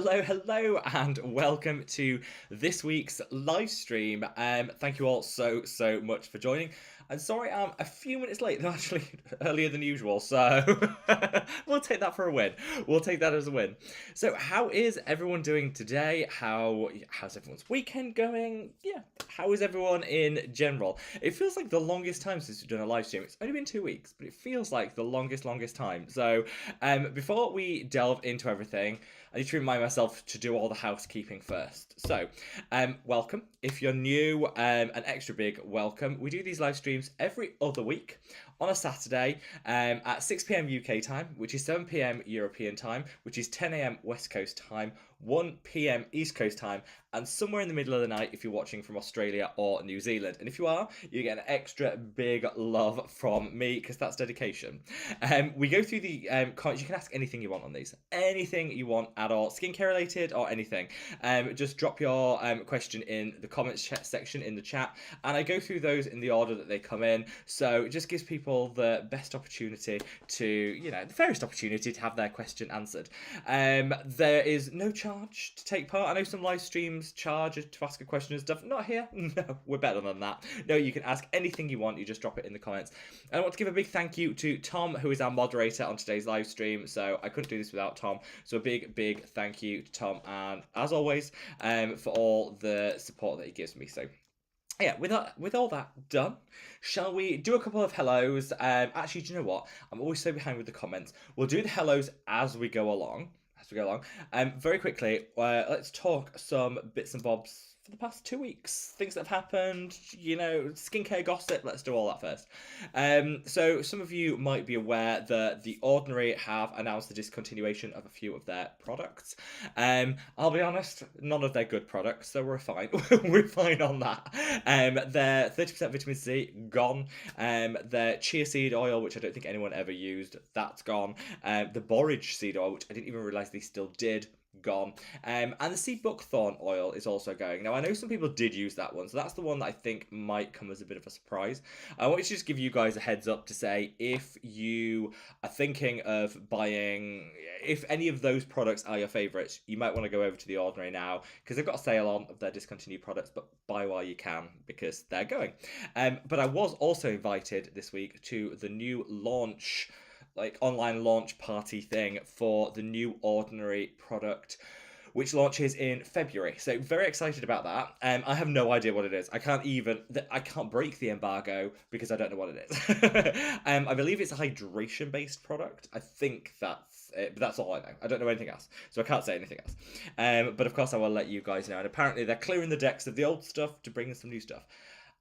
Hello, and welcome to this week's live stream. Thank you all so much for joining. And sorry, I'm a few minutes late. They're actually earlier than usual, so we'll take that for a win. We'll take that as a win. So, how is everyone doing today? How's everyone's weekend going? Yeah, how is everyone in general? It feels like the longest time since we've done a live stream. It's only been 2 weeks, but it feels like the longest time. So, before we delve into everything, I need to remind myself to do all the housekeeping first. So, welcome. If you're new, an extra big welcome. We do these live streams every other week on a Saturday at 6 p.m. UK time, which is 7 p.m. European time, which is 10 a.m. West Coast time, 1 p.m. East Coast time, and somewhere in the middle of the night if you're watching from Australia or New Zealand. And if you are, you get an extra big love from me because that's dedication. We go through the comments. You can ask anything you want on these. Anything you want at all, skincare related or anything. Just drop your question in the comments section in the chat, and I go through those in the order that they come in. So it just gives people the best opportunity to, the fairest opportunity to have their question answered. There is no charge to take part. I know some live streams charge to ask a question and stuff. Not here. No, we're better than that. No, you can ask anything you want. You just drop it in the comments. And I want to give a big thank you to Tom, who is our moderator on today's live stream. So I couldn't do this without Tom. So a big thank you to Tom, and as always, for all the support that he gives me. So yeah, with all that done, shall we do a couple of hellos? Actually, do you know what? I'm always so behind with the comments. We'll do the hellos as we go along. Very quickly, let's talk some bits and bobs for the past 2 weeks. Things that have happened, skincare gossip. Let's do all that first. So some of you might be aware that The Ordinary have announced the discontinuation of a few of their products. I'll be honest, none of their good products, so we're fine. We're fine on that. Their 30% vitamin C, gone. Their chia seed oil, which I don't think anyone ever used, that's gone. The borage seed oil, which I didn't even realise they still did, gone. And the sea buckthorn oil is also going. Now, I know some people did use that one, so that's the one that I think might come as a bit of a surprise. I want to just give you guys a heads up to say, if you are thinking of buying, if any of those products are your favourites, you might want to go over to The Ordinary now, because they've got a sale on of their discontinued products, but buy while you can, because they're going. But I was also invited this week to the new launch, online launch party thing for the new Ordinary product, which launches in February. So very excited about that. I have no idea what it is. I can't break the embargo because I don't know what it is. I believe it's a hydration based product. I think that's it, but that's all I know. I don't know anything else, so I can't say anything else. But of course I will let you guys know. And apparently they're clearing the decks of the old stuff to bring in some new stuff.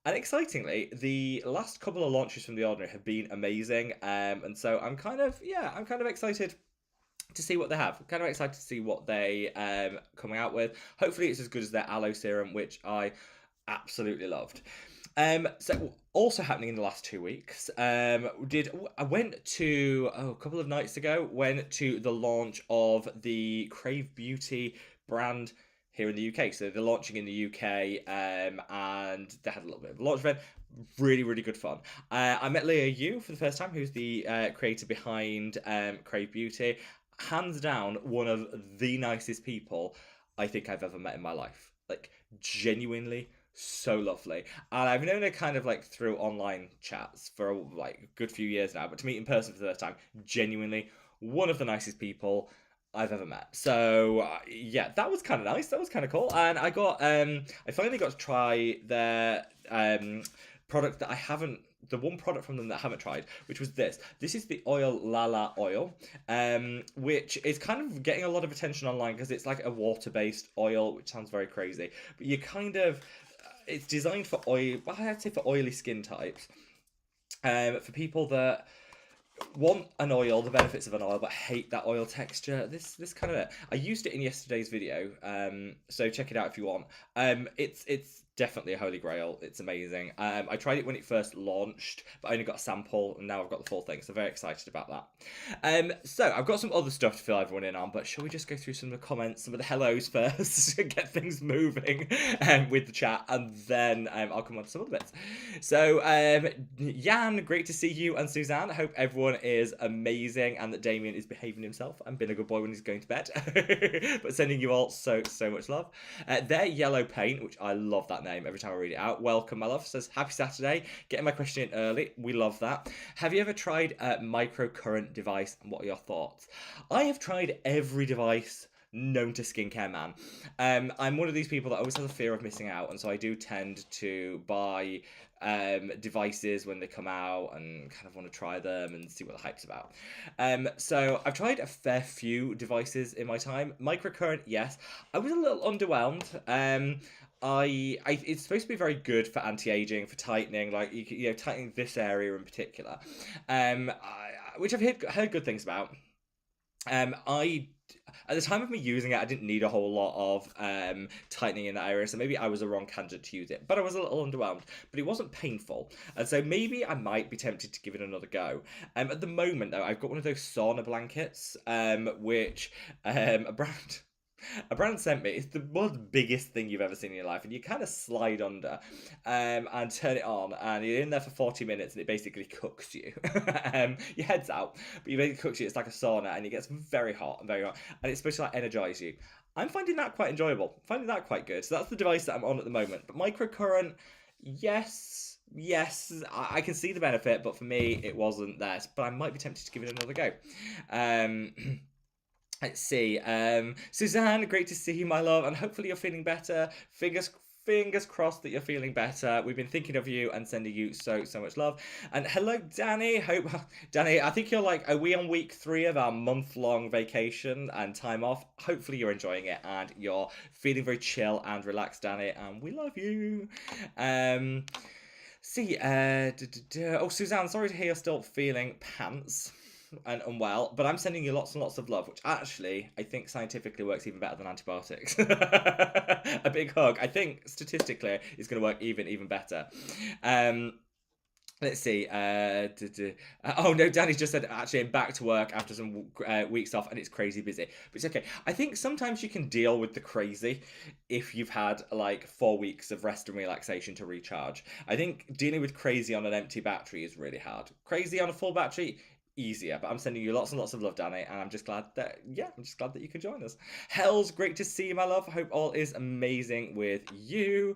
And excitingly, the last couple of launches from The Ordinary have been amazing, and so I'm kind of excited to see what they have. I'm kind of excited to see what they coming out with. Hopefully, it's as good as their aloe serum, which I absolutely loved. So also happening in the last 2 weeks, I went to a couple of nights ago. Went to the launch of the Crave Beauty brand here in the UK. So they're launching in the UK, and they had a little bit of a launch event. Really good fun. I met Leah Yu for the first time, who's the creator behind Crave Beauty. Hands down, one of the nicest people I think I've ever met in my life. Like, genuinely so lovely. And I've known her kind of through online chats for a good few years now, but to meet in person for the first time, genuinely one of the nicest people I've ever met. So yeah, that was kind of nice. That was kind of cool. And I finally got to try their product that I haven't, the one product from them that I haven't tried, which was this. This is the Oil Lala oil, which is kind of getting a lot of attention online because it's like a water-based oil, which sounds very crazy. But it's designed for I'd say for oily skin types. For people that want an oil, the benefits of an oil, but hate that oil texture. This kind of it. I used it in yesterday's video, so check it out if you want. It's definitely a holy grail. It's amazing. I tried it when it first launched, but I only got a sample, and now I've got the full thing, so very excited about that. So I've got some other stuff to fill everyone in on, but shall we just go through some of the comments, some of the hellos first, to get things moving with the chat, and then I'll come on to some other bits. So Jan, great to see you, and Suzanne. I hope everyone is amazing and that Damien is behaving himself and being a good boy when he's going to bed. But sending you all so much love. They're Yellow Paint, which I love that name every time I read it out. Welcome, my love. Says happy Saturday. Getting my question in early. We love that. Have you ever tried a microcurrent device, and what are your thoughts? I have tried every device known to skincare man. I'm one of these people that always has a fear of missing out, and so I do tend to buy devices when they come out and kind of want to try them and see what the hype's about. So I've tried a fair few devices in my time. Microcurrent, yes. I was a little underwhelmed. It's supposed to be very good for anti-aging, for tightening, like tightening this area in particular, which I've heard good things about. At the time of me using it, I didn't need a whole lot of tightening in that area, so maybe I was a wrong candidate to use it. But I was a little underwhelmed, but it wasn't painful, and so maybe I might be tempted to give it another go. At the moment, though, I've got one of those sauna blankets, which a brand sent me. It's the most biggest thing you've ever seen in your life, and you kind of slide under and turn it on, and you're in there for 40 minutes, and it basically cooks you. Your head's out, but you basically cooks you. It's like a sauna, and it gets very hot, and it's supposed to like energize you. I'm finding that quite enjoyable, finding that quite good. So that's the device that I'm on at the moment. But microcurrent, yes, I can see the benefit, but for me, it wasn't there. But I might be tempted to give it another go. Let's see. Suzanne, great to see you, my love, and hopefully you're feeling better. Fingers crossed that you're feeling better. We've been thinking of you and sending you so much love. And hello, Danny. Danny, I think you're like, are we on week 3 of our month-long vacation and time off? Hopefully you're enjoying it and you're feeling very chill and relaxed, Danny, and we love you. Oh, Suzanne, sorry to hear you're still feeling pants and unwell, but I'm sending you lots and lots of love, which actually I think scientifically works even better than antibiotics. A big hug, I think statistically is going to work even better. Let's see. Oh no, Danny just said actually I'm back to work after some weeks off, and it's crazy busy, but it's okay. I think sometimes you can deal with the crazy if you've had like 4 weeks of rest and relaxation to recharge. I think dealing with crazy on an empty battery is really hard. Crazy on a full battery, easier. But I'm sending you lots and lots of love, Danny, and I'm just glad that you could join us. Hells, great to see you, my love. Hope all is amazing with you.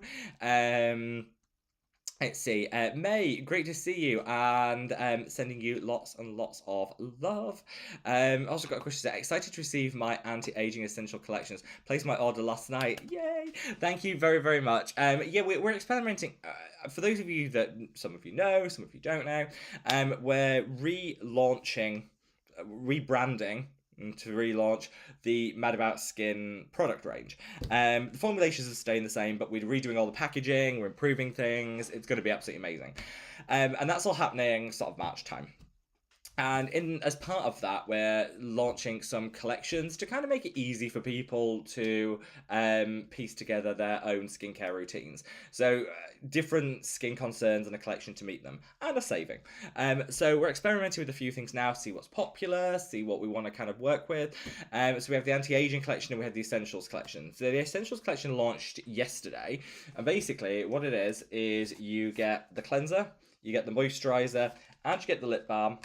Let's see, May, great to see you, and sending you lots and lots of love. Also got a question. Excited to receive my anti-aging essential collections. Placed my order last night. Yay! Thank you very much. Yeah, we're experimenting. For those of you that some of you know, some of you don't know, we're rebranding to relaunch the Mad About Skin product range. The formulations are staying the same, but we're redoing all the packaging, we're improving things. It's going to be absolutely amazing. And that's all happening sort of March time. And as part of that, we're launching some collections to kind of make it easy for people to piece together their own skincare routines. So different skin concerns and a collection to meet them, and a saving. So we're experimenting with a few things now, see what's popular, see what we want to kind of work with. So we have the anti-aging collection and we have the essentials collection. So the essentials collection launched yesterday, and basically what it is you get the cleanser, you get the moisturizer, and you get the lip balm.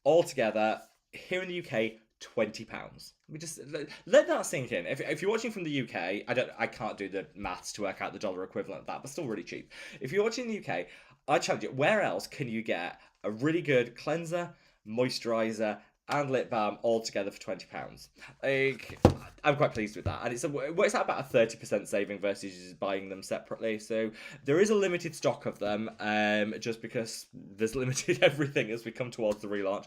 All together, here in the UK, £20. We just let that sink in. If you're watching from the UK, I can't do the maths to work out the dollar equivalent of that, but still really cheap. If you're watching in the UK, I challenge you, where else can you get a really good cleanser, moisturizer, and lip balm all together for £20? Like, I'm quite pleased with that, and it works out about a 30% saving versus buying them separately. So there is a limited stock of them, just because there's limited everything as we come towards the relaunch.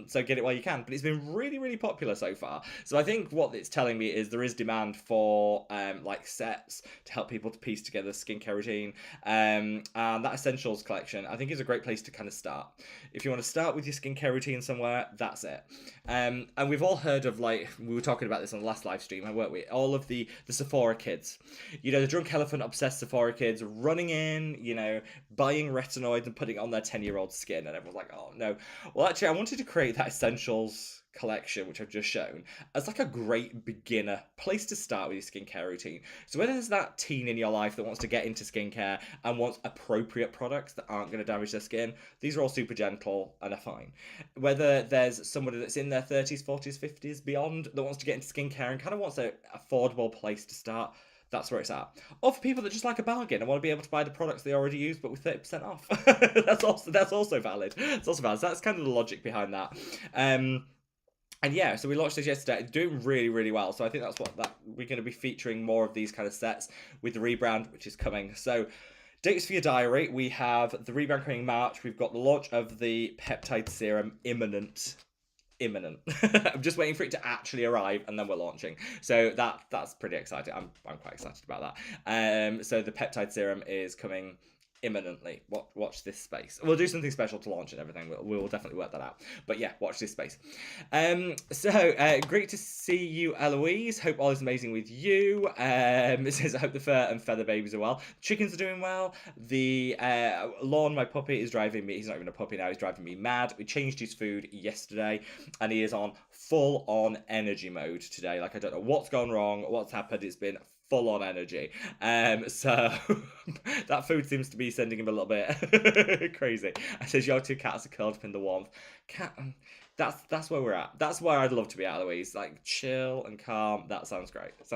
So get it while you can. But it's been really popular so far. So I think what it's telling me is there is demand for like sets to help people to piece together a skincare routine. And that essentials collection I think is a great place to kind of start. If you want to start with your skincare routine somewhere, that That's it. And we've all heard of, like, we were talking about this on the last live stream, weren't we? All of the Sephora kids, the drunk elephant obsessed Sephora kids running in, buying retinoids and putting it on their 10-year-old skin, and everyone's like, oh no. Well, actually, I wanted to create that essentials collection, which I've just shown, as like a great beginner place to start with your skincare routine. So whether there's that teen in your life that wants to get into skincare and wants appropriate products that aren't going to damage their skin, these are all super gentle and are fine. Whether there's somebody that's in their 30s, 40s, 50s, beyond, that wants to get into skincare and kind of wants an affordable place to start, that's where it's at. Or for people that just like a bargain and want to be able to buy the products they already use but with 30% off. That's also valid. It's also valid. So that's kind of the logic behind that. And yeah, so we launched this yesterday. It's doing really, really well. So I think that's we're going to be featuring more of these kind of sets with the rebrand, which is coming. So dates for your diary. We have the rebrand coming in March. We've got the launch of the peptide serum imminent. I'm just waiting for it to actually arrive, and then we're launching. So that's pretty exciting. I'm quite excited about that. So the peptide serum is coming imminently. Watch this space. We'll do something special to launch and everything. We'll definitely work that out. But yeah, watch this space. So great to see you, Eloise. Hope all is amazing with you. It says I hope the fur and feather babies are well. Chickens are doing well. The Lorne, my puppy, is driving me. He's not even a puppy now. He's driving me mad. We changed his food yesterday, and he is on full on energy mode today. Like, I don't know what's gone wrong, what's happened. It's been full on energy. So that food seems to be sending him a little bit crazy. I says your two cats are curled up in the warmth. That's where we're at. That's where I'd love to be at, Louise. Like, chill and calm. That sounds great. Let's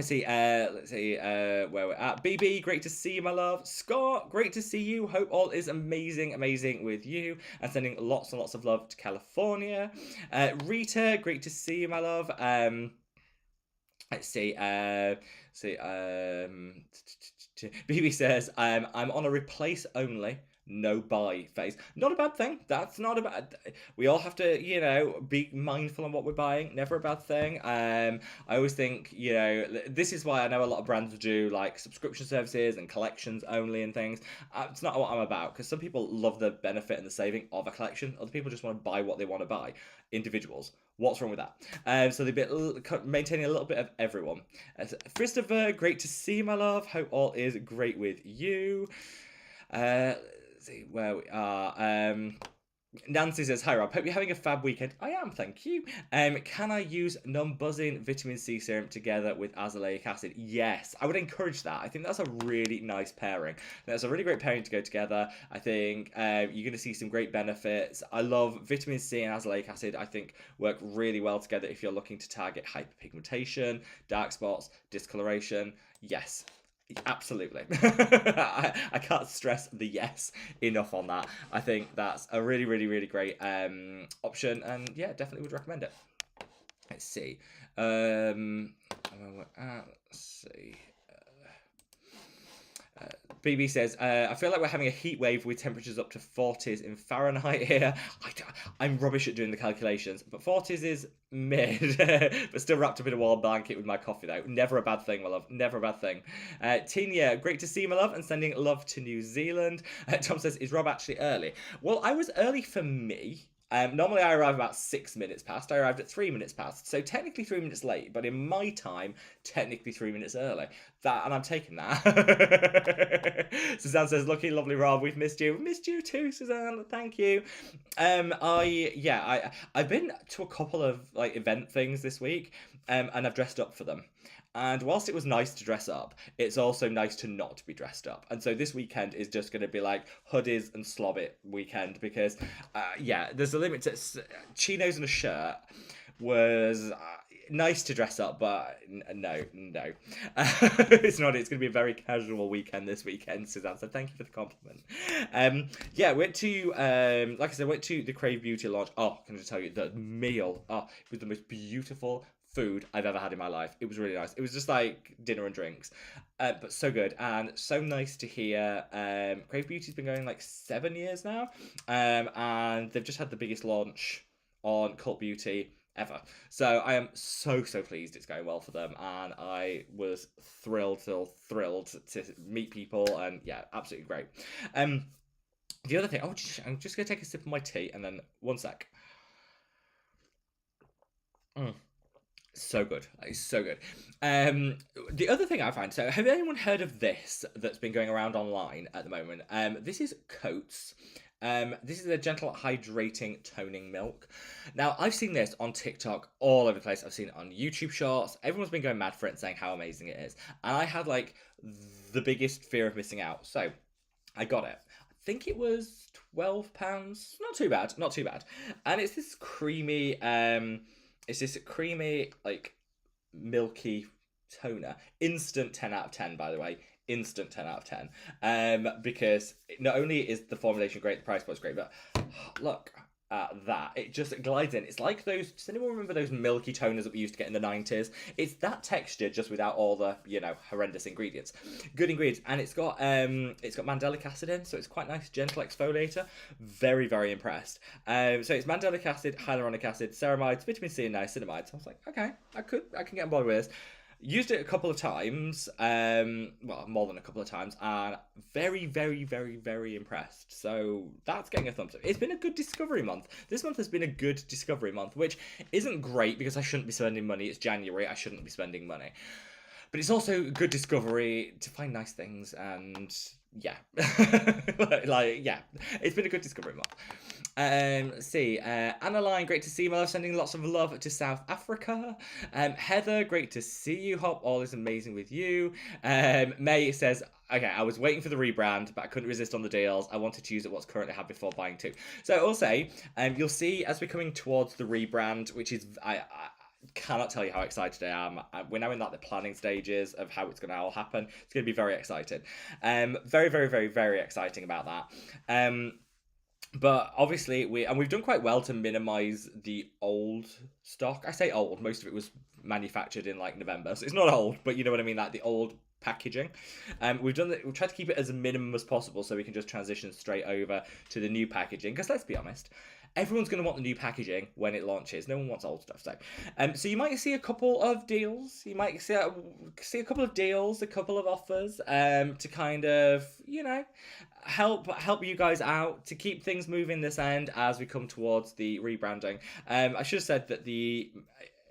see, where we're at. BB, great to see you, my love. Scott, great to see you. Hope all is amazing with you. And sending lots and lots of love to California. Rita, great to see you, my love. Let's see. BB says, I'm on a replace only, no buy phase. Not a bad thing. That's not a bad. We all have to, be mindful on what we're buying. Never a bad thing. I always think, this is why I know a lot of brands do like subscription services and collections only and things. It's not what I'm about, because some people love the benefit and the saving of a collection. Other people just want to buy what they want to buy. Individuals. What's wrong with that? So they're maintaining a little bit of everyone. Christopher, great to see you, my love. Hope all is great with you. Let's see where we are. Nancy says, hi Rob, hope you're having a fab weekend. I am, thank you. Can I use non-buzzing vitamin C serum together with azelaic acid? Yes, I would encourage that. I think that's a really nice pairing. That's a really great pairing to go together. I think you're going to see some great benefits. I love vitamin C and azelaic acid. I think work really well together if you're looking to target hyperpigmentation, dark spots, discoloration. Yes. Absolutely. I can't stress the yes enough on that. I think that's a really, really, really great option, and yeah, definitely would recommend it. Let's see. Let's see. BB says, I feel like we're having a heat wave with temperatures up to 40s in Fahrenheit here. I'm rubbish at doing the calculations, but 40s is mid, but still wrapped up in a warm blanket with my coffee though. Never a bad thing, my love. Never a bad thing. Tina, great to see you, my love, and sending love to New Zealand. Tom says, is Rob actually early? Well, I was early for me. Normally I arrive about 6 minutes past. I arrived at 3 minutes past. So technically 3 minutes late, but in my time, technically 3 minutes early. And I'm taking that. Suzanne says, lucky, lovely Rob, we've missed you. We've missed you too, Suzanne. Thank you. I've been to a couple of like event things this week, and I've dressed up for them. And whilst it was nice to dress up, it's also nice to not be dressed up. And so this weekend is just going to be like hoodies and slob it weekend, because, there's a limit to chinos and a shirt was nice to dress up, but no. It's not. It's going to be a very casual weekend this weekend, Suzanne. So thank you for the compliment. Went to, like I said, went to the Crave Beauty launch. Oh, can I just tell you, the meal, it was the most beautiful food I've ever had in my life. It was really nice. It was just like dinner and drinks, but so good and so nice to hear. Crave Beauty's been going like 7 years now, and they've just had the biggest launch on cult beauty ever. So I am so pleased it's going well for them, and I was thrilled to meet people, and yeah, absolutely great. The other thing, oh, I'm just gonna take a sip of my tea and then one sec. Mm, so good, it's so good. Um, the other thing I find, so have anyone heard of this that's been going around online at the moment? This is Coats. This is a gentle hydrating toning milk. Now I've seen this on TikTok all over the place. I've seen it on YouTube Shorts. Everyone's been going mad for it and saying how amazing it is. And I had like the biggest fear of missing out. So I got it. I think it was £12. Not too bad, not too bad. And it's this creamy, like milky toner. Instant 10 out of 10, by the way. Instant 10 out of 10. Because not only is the formulation great, the price point's great, but look at that. It just glides in. It's like those. Does anyone remember those milky toners that we used to get in the 90s? It's that texture, just without all the, horrendous ingredients. Good ingredients. And it's got mandelic acid in, so it's quite nice, gentle exfoliator. Very, very impressed. So it's mandelic acid, hyaluronic acid, ceramides, vitamin C, and niacinamide. So I was like, okay, I can get on board with this. Used it a couple of times, well, more than a couple of times, and very, very, very, very impressed. So that's getting a thumbs up. It's been a good discovery month. This month has been a good discovery month, which isn't great because I shouldn't be spending money. It's January, I shouldn't be spending money. But it's also good discovery to find nice things, and yeah. Yeah, it's been a good discovery month. Let's see. Annaline, great to see you, my love. Sending lots of love to South Africa. Heather, great to see you. Hope all is amazing with you. May says, okay, I was waiting for the rebrand, but I couldn't resist on the deals. I wanted to use it what's currently had before buying too. So I'll say, you'll see as we're coming towards the rebrand, which is I cannot tell you how excited I am. We're now in like the planning stages of how it's going to all happen. It's going to be very exciting. Very, very, very, very exciting about that. But obviously we've done quite well to minimize the old stock. I say old, most of it was manufactured in like November, so it's not old, but you know what I mean, like the old packaging. We've tried to keep it as minimum as possible so we can just transition straight over to the new packaging. Because let's be honest, everyone's going to want the new packaging when it launches. No one wants old stuff. So you might see a couple of deals. You might see a couple of deals, a couple of offers, to kind of, help you guys out to keep things moving this end as we come towards the rebranding. I should have said that the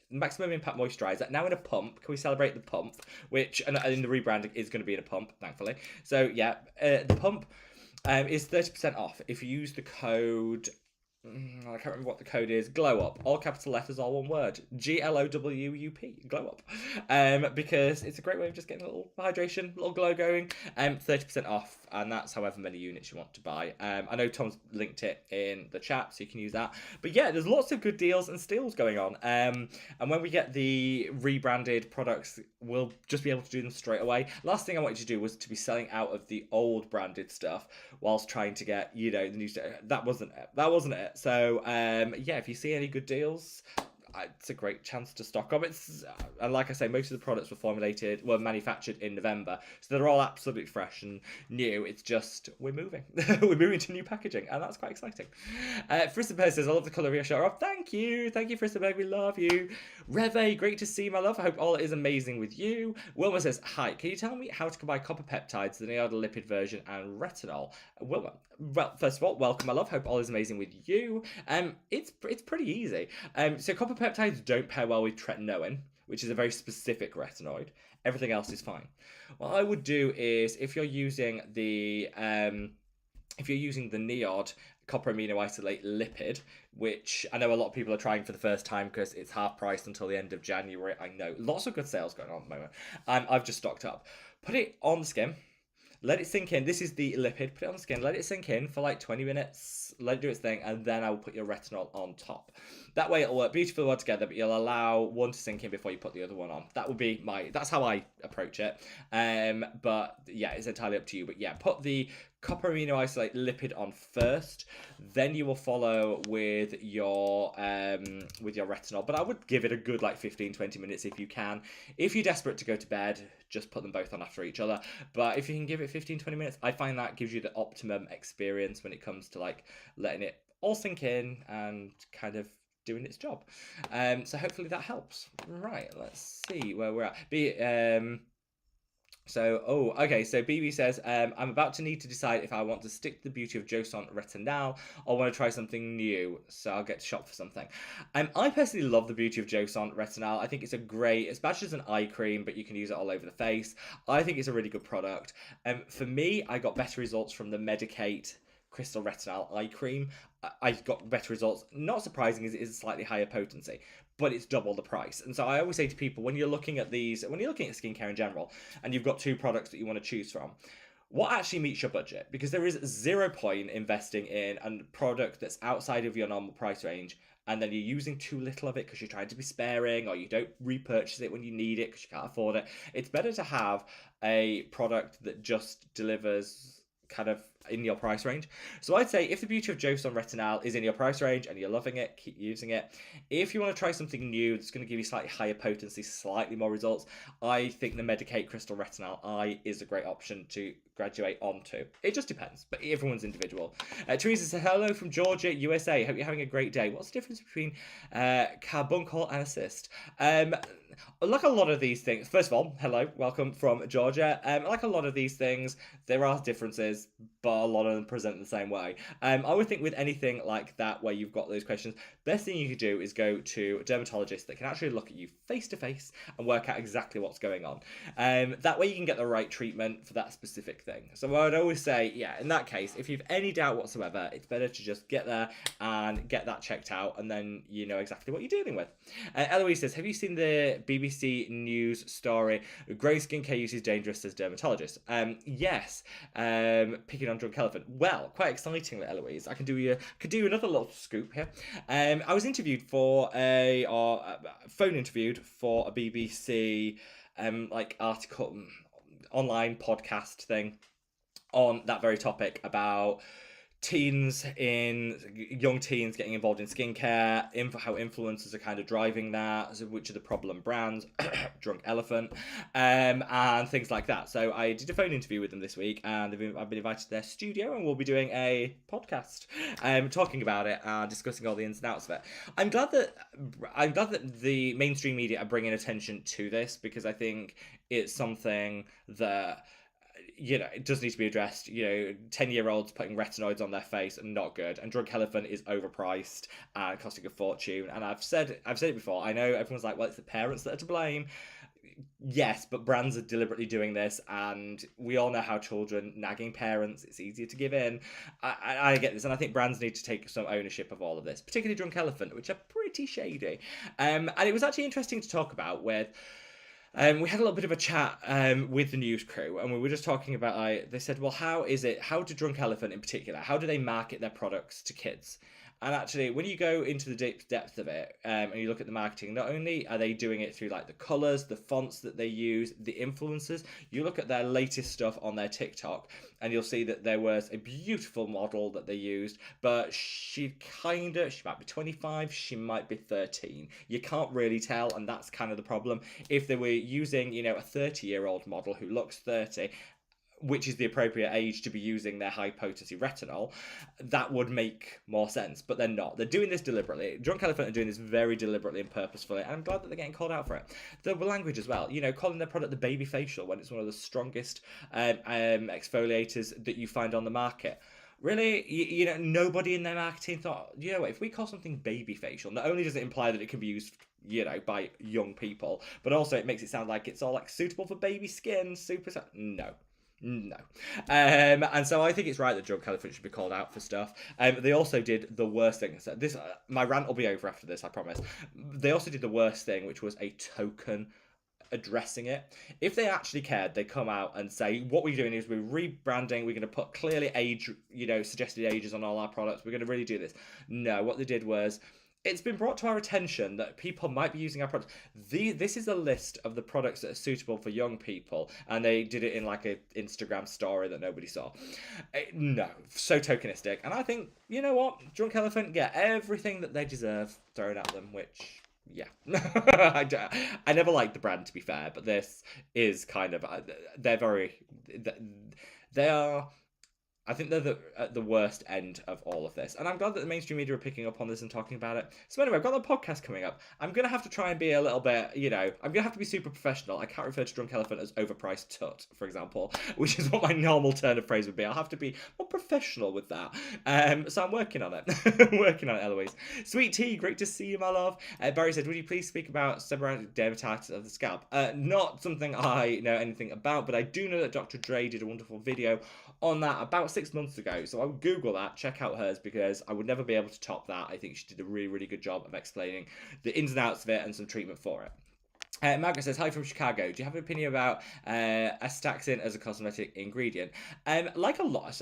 maximum impact moisturizer now in a pump. Can we celebrate the pump? Which and in the rebranding is going to be in a pump, thankfully. So yeah, the pump is 30% off if you use the code. I can't remember what the code is. Glow up, all capital letters, all one word. GLOWUP. Glow up. Because it's a great way of just getting a little hydration, a little glow going. 30% off, and that's however many units you want to buy. I know Tom's linked it in the chat, so you can use that. But yeah, there's lots of good deals and steals going on. And when we get the rebranded products, we'll just be able to do them straight away. Last thing I wanted to do was to be selling out of the old branded stuff whilst trying to get, the new stuff. That wasn't it. So yeah, if you see any good deals, it's a great chance to stock up. And like I say, most of the products were manufactured in November, so they're all absolutely fresh and new. It's just we're moving, we're moving to new packaging, and that's quite exciting. Fristaberg says, "I love the colour of your shirt." Oh, thank you, Fristaberg. We love you. Reve, great to see you, my love. I hope all is amazing with you. Wilma says, "Hi, can you tell me how to combine copper peptides, the neodolipid version, and retinol?" Wilma, well, first of all, welcome, my love. Hope all is amazing with you. It's pretty easy. So copper peptides don't pair well with tretinoin, which is a very specific retinoid. Everything else is fine. What I would do is if you're using the Neod copper amino isolate lipid, which I know a lot of people are trying for the first time because it's half priced until the end of January. I know lots of good sales going on at the moment. I've just stocked up. Put it on the skin. Let it sink in. This is the lipid. Put it on the skin. Let it sink in for like 20 minutes. Let it do its thing. And then I will put your retinol on top. That way it'll work beautifully well together, but you'll allow one to sink in before you put the other one on. That would be that's how I approach it. But yeah, it's entirely up to you. But yeah, put the copper amino isolate lipid on first. Then you will follow with your retinol. But I would give it a good like 15-20 minutes if you can. If you're desperate to go to bed, just put them both on after each other. But if you can give it 15-20 minutes, I find that gives you the optimum experience when it comes to like letting it all sink in and kind of doing its job. So hopefully that helps. Right, let's see where we're at. Okay. So BB says, I'm about to need to decide if I want to stick to the beauty of Joseon Retinal or want to try something new. So I'll get to shop for something. I personally love the beauty of Joseon Retinal. I think it's a great, it's bad as an eye cream, but you can use it all over the face. I think it's a really good product. For me, I got better results from the Medicate Crystal Retinal eye cream. I got better results. Not surprising, is it is a slightly higher potency, but it's double the price. And so I always say to people, when you're looking at these, when you're looking at skincare in general, and you've got two products that you want to choose from, what actually meets your budget? Because there is zero point investing in a product that's outside of your normal price range, and then you're using too little of it because you're trying to be sparing, or you don't repurchase it when you need it because you can't afford it. It's better to have a product that just delivers kind of in your price range. So I'd say if the beauty of Joseon Retinal is in your price range and you're loving it, keep using it. If you want to try something new that's going to give you slightly higher potency, slightly more results, I think the Medicate Crystal Retinal Eye is a great option to graduate onto. It just depends, but everyone's individual. Teresa says, hello from Georgia, USA. Hope you're having a great day. What's the difference between carbuncle and assist? Like a lot of these things, first of all, hello, welcome from Georgia. Like a lot of these things, there are differences, but a lot of them present the same way. I would think with anything like that where you've got those questions, best thing you could do is go to a dermatologist that can actually look at you face to face and work out exactly what's going on. That way you can get the right treatment for that specific thing. So I would always say, yeah, in that case, if you've any doubt whatsoever, it's better to just get there and get that checked out, and then you know exactly what you're dealing with. Eloise says, have you seen the BBC News story, growing skincare use is dangerous as dermatologist? Yes. Picking on drunk elephant. Well, quite excitingly, Eloise, I can do another little scoop here. I was interviewed for phone interviewed for a BBC like article, online podcast thing on that very topic about young teens getting involved in skincare, how influencers are kind of driving that, so which are the problem brands, drunk elephant, and things like that. So I did a phone interview with them this week, and I've been invited to their studio, and we'll be doing a podcast, talking about it and discussing all the ins and outs of it. I'm glad that the mainstream media are bringing attention to this, because I think it's something that, you know, it does need to be addressed. You know, 10-year-olds putting retinoids on their face are not good, and drunk elephant is overpriced and costing a fortune. And I've said it before. I know everyone's like, well, it's the parents that are to blame. Yes, but brands are deliberately doing this, and we all know how children nagging parents, it's easier to give in. I get this, and I think brands need to take some ownership of all of this, particularly drunk elephant, which are pretty shady. And it was actually interesting to talk about with. We had a little bit of a chat with the news crew, and we were just talking about, they said, well, how do Drunk Elephant in particular, how do they market their products to kids? And actually, when you go into the deep depth of it, and you look at the marketing, not only are they doing it through like the colors, the fonts that they use, the influencers, you look at their latest stuff on their TikTok, and you'll see that there was a beautiful model that they used, but she might be 25, she might be 13. You can't really tell, and that's kind of the problem. If they were using, you know, a 30-year-old model who looks 30, which is the appropriate age to be using their high potency retinol, that would make more sense. But they're not. They're doing this deliberately. Drunk Elephant are doing this very deliberately and purposefully, and I'm glad that they're getting called out for it. The language as well, you know, calling their product the baby facial when it's one of the strongest exfoliators that you find on the market. Really, you know, nobody in their marketing thought, you know what, if we call something baby facial, not only does it imply that it can be used, you know, by young people, but also it makes it sound like it's all like suitable for baby skin, no. No. And so I think it's right that drunk elephant should be called out for stuff. They also did the worst thing. So this, my rant will be over after this, I promise. They also did the worst thing, which was a token addressing it. If they actually cared, they'd come out and say, what we're doing is we're rebranding, we're going to put clearly age, you know, suggested ages on all our products, we're going to really do this. No, what they did was, it's been brought to our attention that people might be using our products. This is a list of the products that are suitable for young people, and they did it in like an Instagram story that nobody saw. No, so tokenistic. And I think, you know what, Drunk Elephant get everything that they deserve thrown at them, which, yeah. I never liked the brand, to be fair, but this is kind of, they are I think they're at the worst end of all of this. And I'm glad that the mainstream media are picking up on this and talking about it. So anyway, I've got the podcast coming up. I'm going to have to try and be a little bit, I'm going to have to be super professional. I can't refer to Drunk Elephant as overpriced tut, for example, which is what my normal turn of phrase would be. I'll have to be more professional with that. So I'm working on it. I'm working on it, Eloise. Sweet Tea, great to see you, my love. Barry said, would you please speak about seborrheic dermatitis of the scalp? Not something I know anything about, but I do know that Dr. Dre did a wonderful video on that about 6 months ago. So I would Google that, check out hers, because I would never be able to top that. I think she did a really, really good job of explaining the ins and outs of it and some treatment for it. Margaret says, hi from Chicago. Do you have an opinion about astaxanthin as a cosmetic ingredient? Like a lot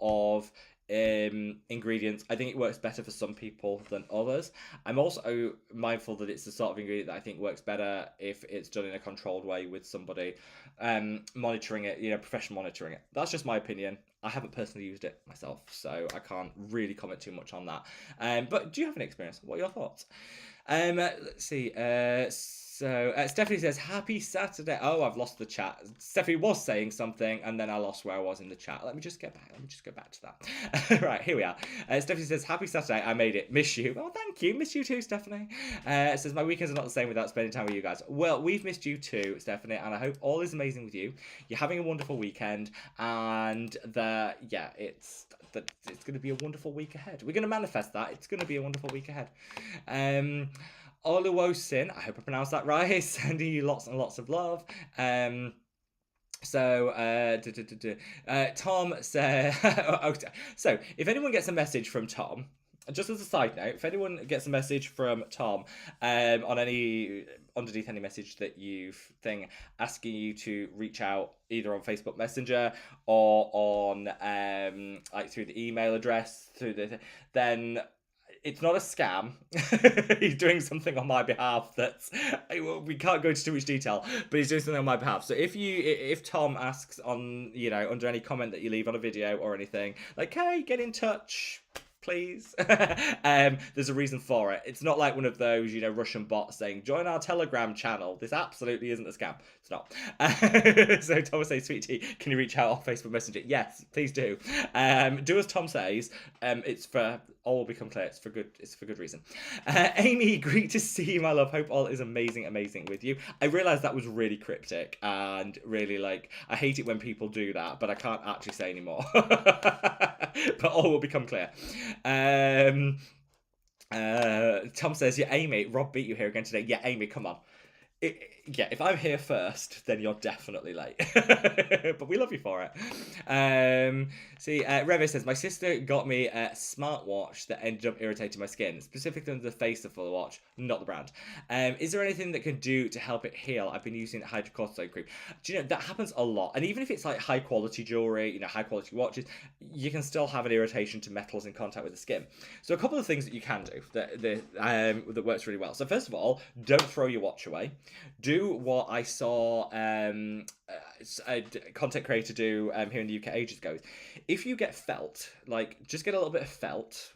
of ingredients, I think it works better for some people than others. I'm also mindful that it's the sort of ingredient that I think works better if it's done in a controlled way with somebody monitoring it, professional monitoring it. That's just my opinion. I haven't personally used it myself, so I can't really comment too much on that. But do you have any experience? What are your thoughts? Let's see. So Stephanie says, happy Saturday. Oh, I've lost the chat. Stephanie was saying something, and then I lost where I was in the chat. Let me just get back to that. Right, here we are. Stephanie says, happy Saturday. I made it. Miss you. Oh, thank you. Miss you too, Stephanie. Says, my weekends are not the same without spending time with you guys. Well, we've missed you too, Stephanie, and I hope all is amazing with you. You're having a wonderful weekend, and it's going to be a wonderful week ahead. We're going to manifest that. It's going to be a wonderful week ahead. Oluwosin, I hope I pronounced that right, sending you lots and lots of love. Tom said, so if anyone gets a message from Tom, just as a side note, if anyone gets a message from Tom on any underneath any message that you've asking you to reach out either on Facebook Messenger or on like through the email address then it's not a scam. He's doing something on my behalf that's we can't go into too much detail, but he's doing something on my behalf. So if Tom asks on under any comment that you leave on a video or anything, like, hey, get in touch, please. There's a reason for it. It's not like one of those Russian bots saying join our Telegram channel. This absolutely isn't a scam. It's not. So Tom says, sweet tea, can you reach out on Facebook Messenger? Yes, please do. Do as Tom says. It's for all will become clear. It's for good reason. Amy, great to see you, my love. Hope all is amazing with you. I realized that was really cryptic and really I hate it when people do that, but I can't actually say anymore. But all will become clear. Tom says, yeah, Amy, Rob beat you here again today. Yeah, Amy, come on. If I'm here first, then you're definitely late. But we love you for it. Reve says, my sister got me a smartwatch that ended up irritating my skin, specifically the face of the watch, not the brand. Is there anything that can do to help it heal? I've been using hydrocortisone cream. Do you know, that happens a lot. And even if it's like high quality jewelry, high quality watches, you can still have an irritation to metals in contact with the skin. So a couple of things that you can do that works really well. So first of all, don't throw your watch away. Do what I saw a content creator do here in the UK ages ago. If you get felt, just get a little bit of felt,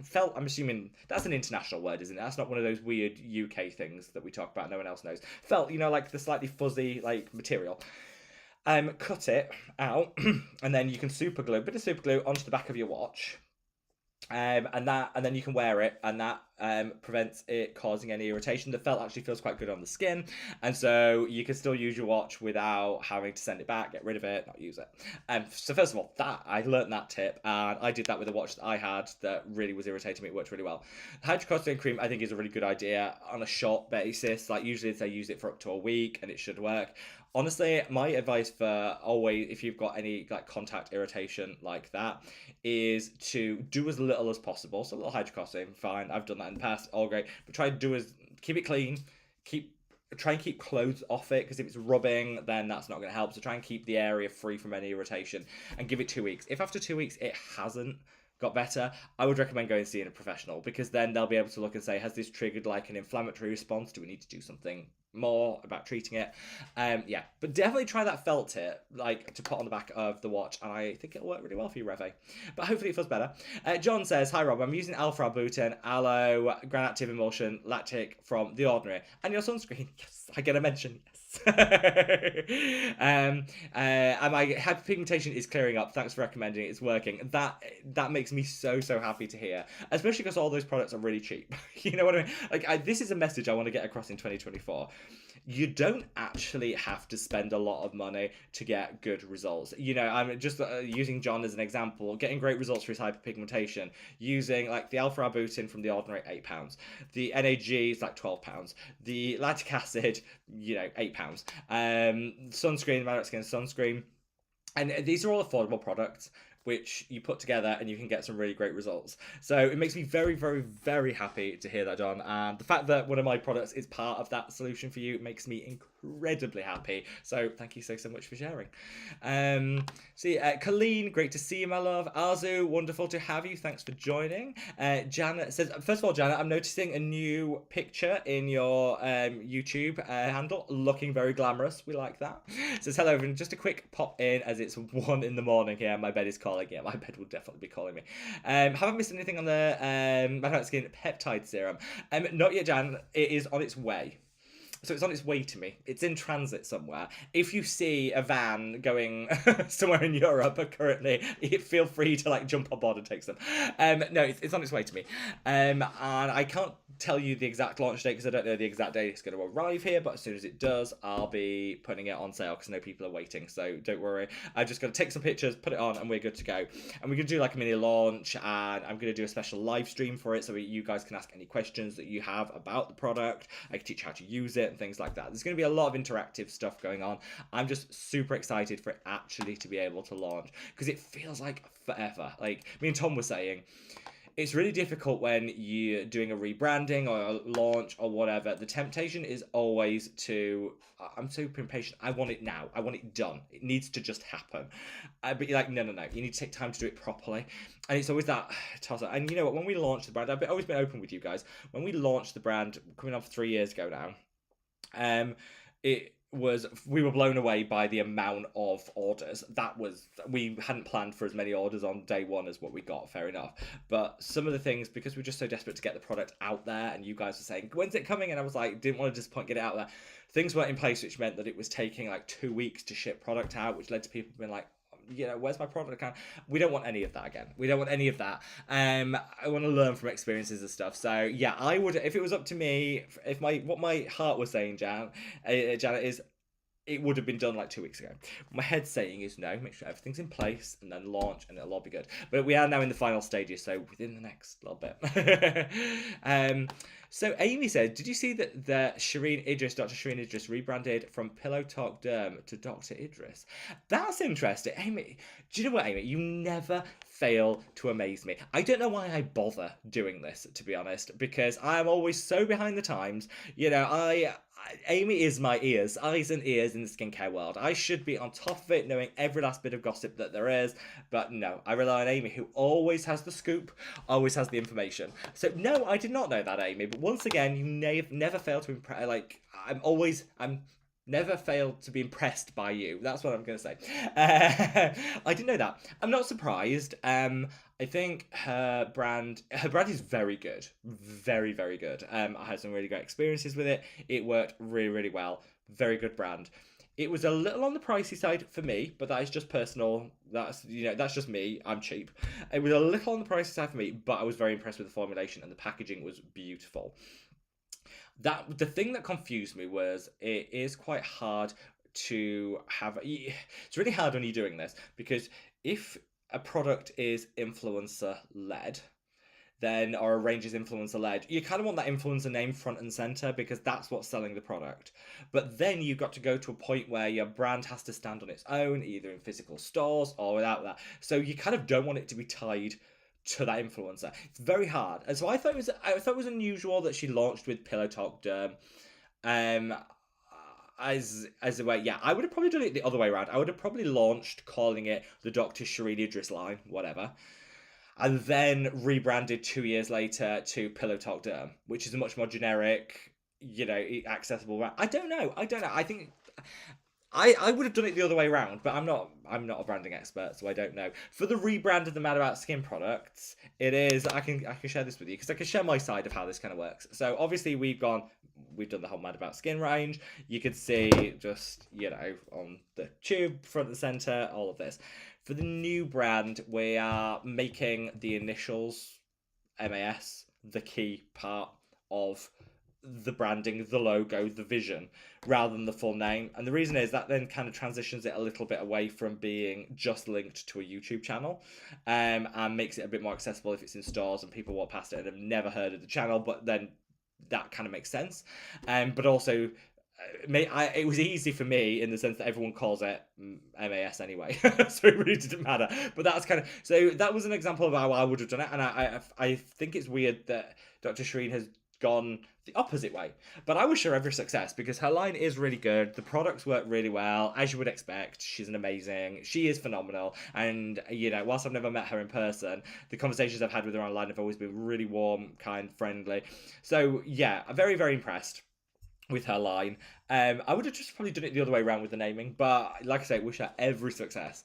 felt, I'm assuming that's an international word, isn't it? That's not one of those weird UK things that we talk about no one else knows. Felt, like the slightly fuzzy material. Cut it out, and then you can a bit of super glue onto the back of your watch. And then you can wear it, and that prevents it causing any irritation. The felt actually feels quite good on the skin, and so you can still use your watch without having to send it back, get rid of it, not use it. So first of all, I learned that tip, and I did that with a watch that I had that really was irritating me. It worked really well. Hydrocortisone cream, I think, is a really good idea on a short basis. Usually they use it for up to a week, and it should work. Honestly, my advice for always, if you've got any contact irritation like that, is to do as little as possible. So a little hydrocortisone, fine. I've done that in the past, all great. But try to keep it clean. Try and keep clothes off it, because if it's rubbing, then that's not going to help. So try and keep the area free from any irritation, and give it 2 weeks. If after 2 weeks it hasn't got better, I would recommend going and seeing a professional, because then they'll be able to look and say, has this triggered an inflammatory response? Do we need to do something more about treating it. Yeah, but definitely try that felt tip, like to put on the back of the watch, and I think it'll work really well for you, Reve. But hopefully it feels better. John says, "Hi Rob, I'm using Alpha Arbutin, Aloe, Gran Active Emulsion, Lactic from The Ordinary, and your sunscreen." Yes, I get a mention. Yes. And my hyperpigmentation is clearing up. Thanks for recommending it. It's working. That makes me so happy to hear, especially because all those products are really cheap. You know what I mean? Like, this is a message I want to get across in 2024. You don't actually have to spend a lot of money to get good results. You know, I'm just using John as an example, getting great results for his hyperpigmentation, using like the Alpha Arbutin from The Ordinary, £8. The NAG is like £12. The lactic acid, you know, £8. Sunscreen, Marriott Skin sunscreen. And these are all affordable products which you put together and you can get some really great results. So it makes me very happy to hear that, John. And the fact that one of my products is part of that solution for you makes me incredibly happy. So thank you so much for sharing. Colleen, great to see you, my love. Arzu, wonderful to have you. Thanks for joining. Janet says, first of all, Janet, I'm noticing a new picture in your YouTube handle, looking very glamorous. We like that. Says, hello, and just a quick pop in as it's 1 a.m. here. My bed is calling. Yeah, my bed will definitely be calling me. Haven't missed anything on the Marriott Skin peptide serum. Not yet, Jan. It is on its way. So it's on its way to me. It's in transit somewhere. If you see a van going somewhere in Europe currently, feel free to like jump on board and take some. No, it's on its way to me. And I can't tell you the exact launch date because I don't know the exact date it's going to arrive here, but as soon as it does, I'll be putting it on sale because I know people are waiting, so don't worry. I'm just going to take some pictures, put it on, and we're good to go. And we're going to do like a mini launch, and I'm going to do a special live stream for it so you guys can ask any questions that you have about the product. I can teach you how to use it and things like that. There's going to be a lot of interactive stuff going on. I'm just super excited for it actually to be able to launch because it feels like forever. Like me and Tom were saying, it's really difficult when you're doing a rebranding or a launch or whatever. The temptation is always to, I'm super impatient. I want it now. I want it done. It needs to just happen. But you're like, no. You need to take time to do it properly. And it's always that toss up. And you know what? When we launched the brand, I've always been open with you guys. When we launched the brand, coming on for 3 years ago now, we were blown away by the amount of orders. We hadn't planned for as many orders on day one as what we got, fair enough. But some of the things, because we were just so desperate to get the product out there, and you guys were saying, when's it coming? And I was like, didn't want to disappoint, get it out there. Things weren't in place, which meant that it was taking like 2 weeks to ship product out, which led to people being like, you know, where's my product? We don't want any of that again. We don't want any of that. I want to learn from experiences and stuff. So yeah, I would, if it was up to me, what my heart was saying, Janet, is it would have been done like 2 weeks ago. What my head's saying is no, make sure everything's in place and then launch and it'll all be good. But we are now in the final stages, so within the next little bit. So Amy said, did you see that Dr. Shireen Idris rebranded from Pillow Talk Derm to Dr. Idris? That's interesting. Amy, do you know what, Amy? You never fail to amaze me. I don't know why I bother doing this, to be honest, because I'm always so behind the times. You know, Amy is my eyes and ears in the skincare world. I should be on top of it, knowing every last bit of gossip that there is. But no, I rely on Amy, who always has the scoop, always has the information. So no, I did not know that, Amy. But once again, you never fail to impress. Like, I'm never failed to be impressed by you. That's what I'm going to say. I didn't know that. I'm not surprised. I think her brand is very good. Very good. I had some really great experiences with it. It worked really well. Very good brand. It was a little on the pricey side for me, but that is just personal. That's just me. I'm cheap. It was a little on the pricey side for me, but I was very impressed with the formulation and the packaging was beautiful. The thing that confused me was it is quite hard to have. It's really hard when you're doing this because if a product is influencer led, then or a range is influencer led, you kind of want that influencer name front and center because that's what's selling the product. But then you've got to go to a point where your brand has to stand on its own, either in physical stores or without that. So you kind of don't want it to be tied to that influencer. It's very hard. And so I thought it was unusual that she launched with Pillow Talk Derm. As a way, yeah, I would have probably done it the other way around. I would have probably launched calling it the Dr. Shireen Idris line, whatever, and then rebranded 2 years later to Pillow Talk Derm, which is a much more generic, accessible. I don't know. I think I would have done it the other way around, but I'm not a branding expert, so I don't know. For the rebrand of the Mad About Skin products, it is I can share this with you because I can share my side of how this kind of works. So obviously we've done the whole Mad About Skin range. You can see just on the tube front and center all of this. For the new brand, we are making the initials MAS the key part of the branding, the logo, the vision, rather than the full name. And the reason is that then kind of transitions it a little bit away from being just linked to a YouTube channel, and makes it a bit more accessible if it's in stores and people walk past it and have never heard of the channel, but then that kind of makes sense. But also, it was easy for me in the sense that everyone calls it MAS anyway, so it really didn't matter. But that's kind of, so that was an example of how I would have done it, and I think it's weird that Dr. Shireen has gone the opposite way. But I wish her every success because her line is really good. The products work really well, as you would expect. She's she is phenomenal. And, whilst I've never met her in person, the conversations I've had with her online have always been really warm, kind, friendly. So, yeah, I'm very, very impressed with her line. I would have just probably done it the other way around with the naming, but like I say, wish her every success.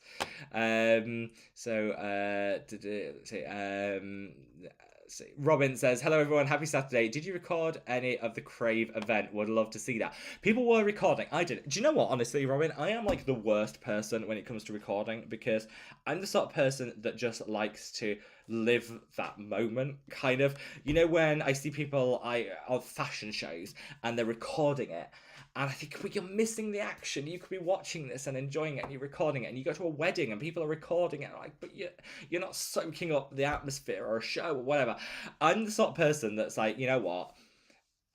Robin says, hello everyone, happy Saturday. Did you record any of the Crave event? Would love to see that. People were recording. I didn't. Do you know what, honestly, Robin? I am like the worst person when it comes to recording because I'm the sort of person that just likes to live that moment, kind of. When I see people on fashion shows and they're recording it, and I think, well, you're missing the action. You could be watching this and enjoying it, and you're recording it, and you go to a wedding and people are recording it, but you're not soaking up the atmosphere or a show or whatever. I'm the sort of person that's like, you know what?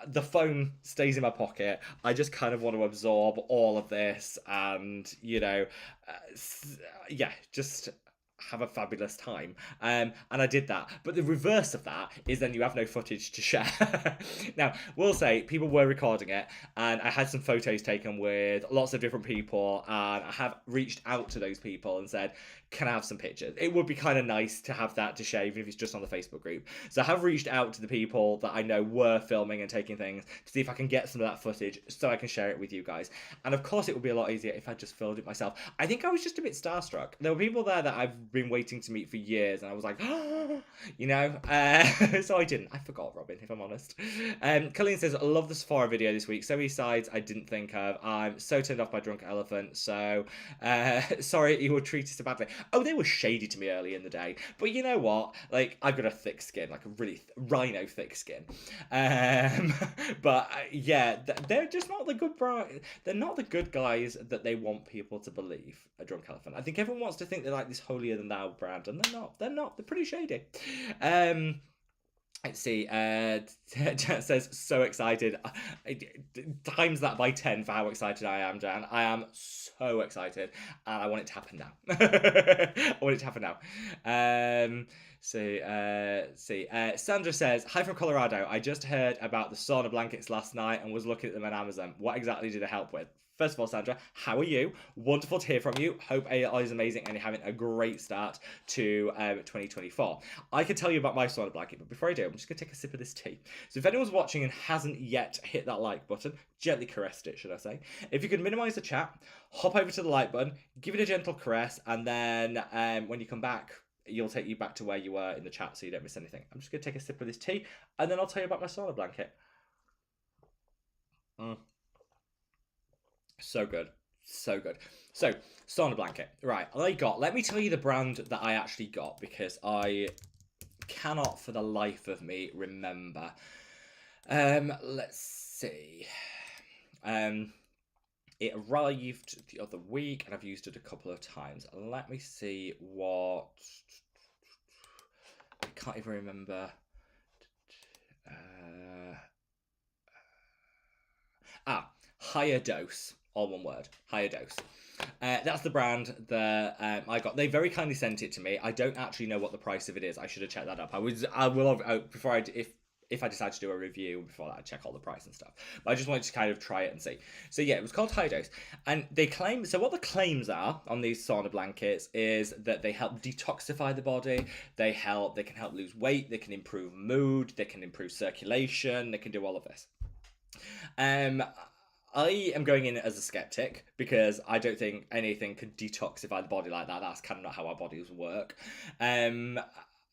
The phone stays in my pocket. I just kind of want to absorb all of this and, just have a fabulous time. And I did that. But the reverse of that is then you have no footage to share. Now, we'll say people were recording it, and I had some photos taken with lots of different people, and I have reached out to those people and said, can I have some pictures? It would be kind of nice to have that to share, even if it's just on the Facebook group. So I have reached out to the people that I know were filming and taking things to see if I can get some of that footage so I can share it with you guys. And of course, it would be a lot easier if I just filmed it myself. I think I was just a bit starstruck. There were people there that I've been waiting to meet for years, and I was like, so I didn't. I forgot, Robin, if I'm honest. Colleen says, I love the Sephora video this week. So many sides I didn't think of. I'm so turned off by Drunk Elephant. So sorry you were treated so badly. Oh, they were shady to me early in the day. But you know what? Like, I've got a thick skin, like a really rhino thick skin. But yeah, they're just not the good they're not the good guys that they want people to believe, a Drunk Elephant. I think everyone wants to think they're like this holier than thou brand, and they're not. They're pretty shady. Let's see. Jan says, so excited. Times that by 10 for how excited I am, Jan. I am so excited, and I want it to happen now. I want it to happen now. Sandra says, hi from Colorado. I just heard about the sauna blankets last night and was looking at them on Amazon. What exactly did it help with? First of all, Sandra, how are you? Wonderful to hear from you. Hope AI is amazing and you're having a great start to 2024. I can tell you about my sauna blanket, but before I do, I'm just going to take a sip of this tea. So if anyone's watching and hasn't yet hit that like button, gently caressed it, should I say. If you could minimize the chat, hop over to the like button, give it a gentle caress, and then when you come back, you'll take you back to where you were in the chat so you don't miss anything. I'm just going to take a sip of this tea, and then I'll tell you about my sauna blanket. So good. So good. So, sauna blanket. Right, let me tell you the brand that I actually got because I cannot for the life of me remember. Let's see. It arrived the other week and I've used it a couple of times. Let me see what... I can't even remember. Higher Dose. All one word, Higher Dose. That's the brand that I got. They very kindly sent it to me. I don't actually know what the price of it is. I should have checked that up. If I decide to do a review before that, I check all the price and stuff. But I just wanted to kind of try it and see. So yeah, it was called High Dose. And they claim, so what the claims are on these sauna blankets is that they help detoxify the body. They can help lose weight. They can improve mood. They can improve circulation. They can do all of this. Um, I am going in as a skeptic because I don't think anything could detoxify the body like that. That's kind of not how our bodies work. Um,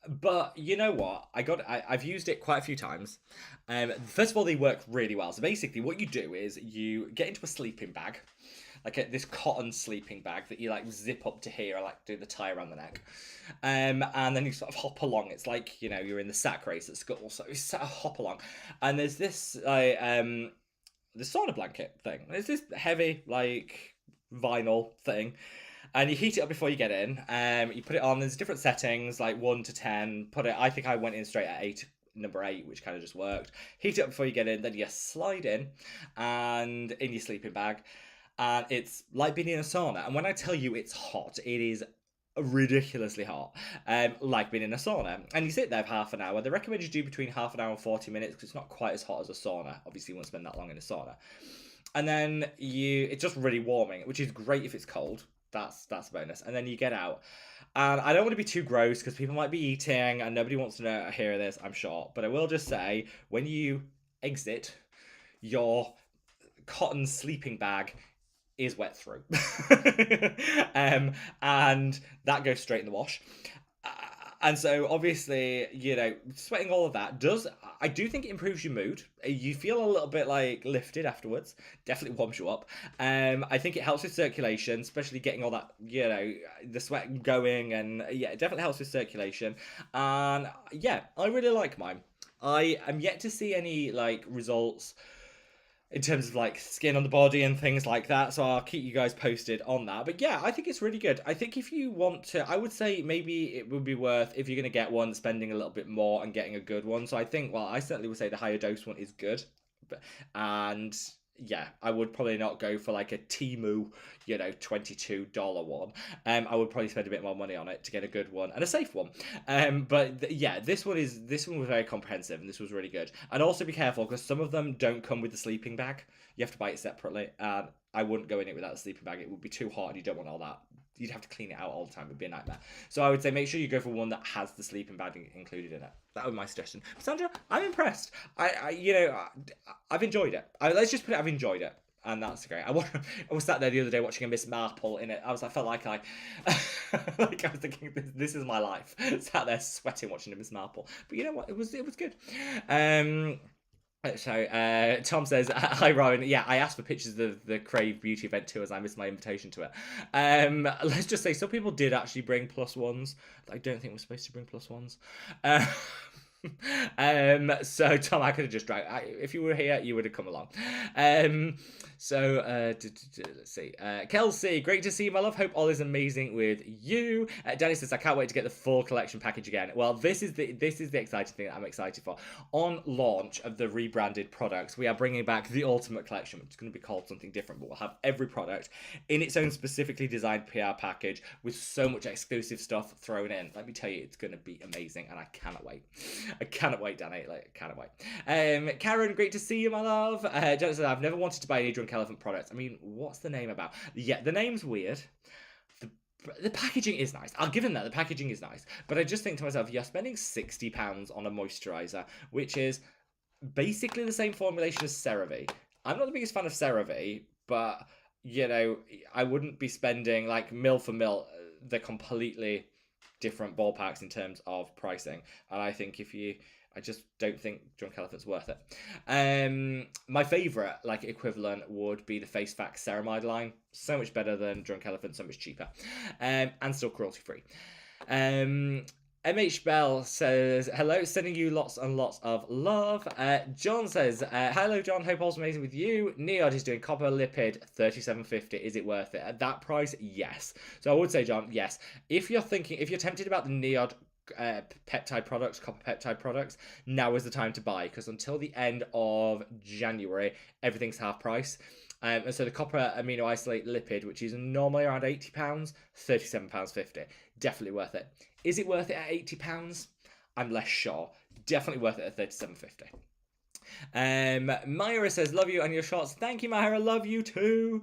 but you know what? I've used it quite a few times. First of all, they work really well. So basically, what you do is you get into a sleeping bag, this cotton sleeping bag that you like zip up to here, like do the tie around the neck, and then you sort of hop along. It's like you're in the sack race at school, so you sort of hop along, and there's this the sauna blanket thing. It's this heavy like vinyl thing, and you heat it up before you get in. You put it on. There's different settings like 1 to 10. Put it. I think I went in straight at 8. Number 8, which kind of just worked. Heat it up before you get in, then you slide in, and in your sleeping bag, and it's like being in a sauna. And when I tell you it's hot, it is ridiculously hot, like being in a sauna. And you sit there for half an hour. They recommend you do between half an hour and 40 minutes because it's not quite as hot as a sauna. Obviously, you won't spend that long in a sauna. And then it's just really warming, which is great if it's cold. That's a bonus. And then you get out. And I don't want to be too gross because people might be eating and nobody wants to know hear this, I'm sure. But I will just say, when you exit, your cotton sleeping bag is wet through. And that goes straight in the wash. Uh, and so obviously, sweating all of that I do think it improves your mood. You feel a little bit like lifted afterwards. Definitely warms you up. I think it helps with circulation, especially getting all that, the sweat going, and yeah, it definitely helps with circulation. And yeah, I really like mine. I am yet to see any like results in terms of like skin on the body and things like that. So I'll keep you guys posted on that. But yeah, I think it's really good. I think if you want to, I would say maybe it would be worth, if you're going to get one, spending a little bit more and getting a good one. So I think, well, I certainly would say the higher dose one is good. And yeah, I would probably not go for like a Temu, $22 one. I would probably spend a bit more money on it to get a good one and a safe one. But yeah, this one was very comprehensive and this was really good. And also be careful because some of them don't come with the sleeping bag. You have to buy it separately. And I wouldn't go in it without a sleeping bag. It would be too hot and you don't want all that. You'd have to clean it out all the time. It'd be a nightmare. So I would say make sure you go for one that has the sleeping bag included in it. That would be my suggestion. Sandra, I'm impressed. I've enjoyed it. Let's just put it. I've enjoyed it, and that's great. I was sat there the other day watching a Miss Marple in it. I felt like I was thinking, this is my life. Sat there sweating watching a Miss Marple. But you know what? It was good. So Tom says, hi Ryan. Yeah, I asked for pictures of the Crave Beauty event too, as I missed my invitation to it. Let's just say some people did actually bring plus ones. I don't think we're supposed to bring plus ones. So Tom, I could have just dragged. If you were here, you would have come along. Let's see. Kelsey, great to see you, my love. Hope all is amazing with you. Danny says, I can't wait to get the full collection package again. Well, this is the exciting thing that I'm excited for. On launch of the rebranded products, we are bringing back the Ultimate Collection, which is going to be called something different, but we'll have every product in its own specifically designed PR package with so much exclusive stuff thrown in. Let me tell you, it's going to be amazing, and I cannot wait. I cannot wait, Danny. Cannot wait. Karen, great to see you, my love. Jenna says, I've never wanted to buy any Drunk Elephant products. I mean, what's the name about? Yeah, the name's weird. The packaging is nice. I'll give him that. The packaging is nice. But I just think to myself, you're spending £60 on a moisturiser, which is basically the same formulation as CeraVe. I'm not the biggest fan of CeraVe, but, I wouldn't be spending, like, mil for mil. They're completely different ballparks in terms of pricing, and I just don't think Drunk Elephant's worth it. My favourite equivalent would be the Face Facts Ceramide line. So much better than Drunk Elephant, so much cheaper, and still cruelty free. MH Bell says, hello, sending you lots and lots of love. John says, hello John, hope all's amazing with you. Neod is doing copper lipid, $37.50. Is it worth it? At that price, yes. So I would say, John, yes. If you're tempted about the Neod peptide products, copper peptide products, now is the time to buy, because until the end of January, everything's half price. And so the copper amino isolate lipid, which is normally around £80, £37.50. Definitely worth it. Is it worth it at £80? I'm less sure. Definitely worth it at £37.50. Myra says, love you and your shots. Thank you, Myra. Love you too.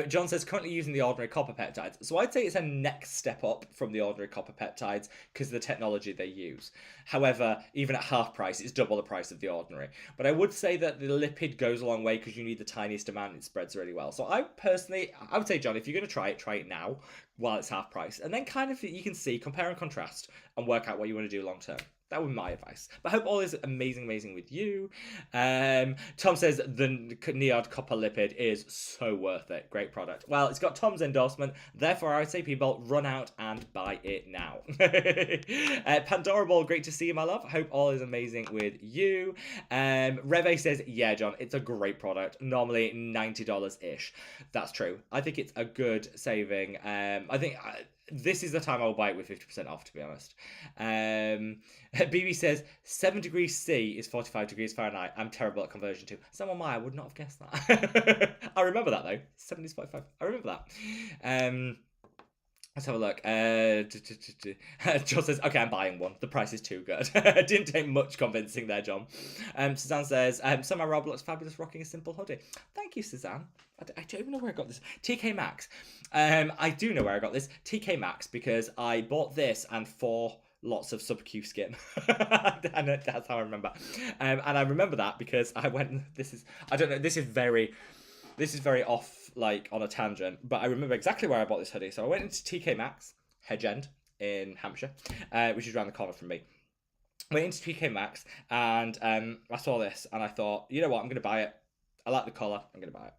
John says, currently using the ordinary copper peptides. So I'd say it's a next step up from the ordinary copper peptides because of the technology they use. However, even at half price, it's double the price of the ordinary. But I would say that the lipid goes a long way because you need the tiniest amount and it spreads really well. So I would say, John, if you're going to try it now while it's half price. And then kind of, you can see, compare and contrast and work out what you want to do long term. That would be my advice. But I hope all is amazing with you. Tom says the Neod Copper Lipid is so worth it. Great product. Well, it's got Tom's endorsement. Therefore, I would say people run out and buy it now. Pandora Ball, great to see you, my love. Hope all is amazing with you. Reve says, yeah, John, it's a great product. Normally $90-ish. That's true. I think it's a good saving. I think... this is the time I'll buy it with 50% off, to be honest. BB says 7 degrees C is 45 degrees Fahrenheit. I'm terrible at conversion too. So am I. I would not have guessed that. I remember that though. 7 is 45. I remember that. Let's have a look. John says, okay, I'm buying one. The price is too good. Didn't take much convincing there, John. Suzanne says, somehow Rob looks fabulous rocking a simple hoodie. Thank you, Suzanne. I don't even know where I got this. TK Maxx. I do know where I got this. TK Maxx, because I bought this and 4 lots of sub-Q skin. And that's how I remember. And I remember that because I went, I don't know, this is very off, like, on a tangent, but I remember exactly where I bought this hoodie. So I went into TK Maxx, Hedge End, in Hampshire, which is around the corner from me. Went into TK Maxx, and I saw this, and I thought, you know what, I'm going to buy it. I like the colour, I'm going to buy it.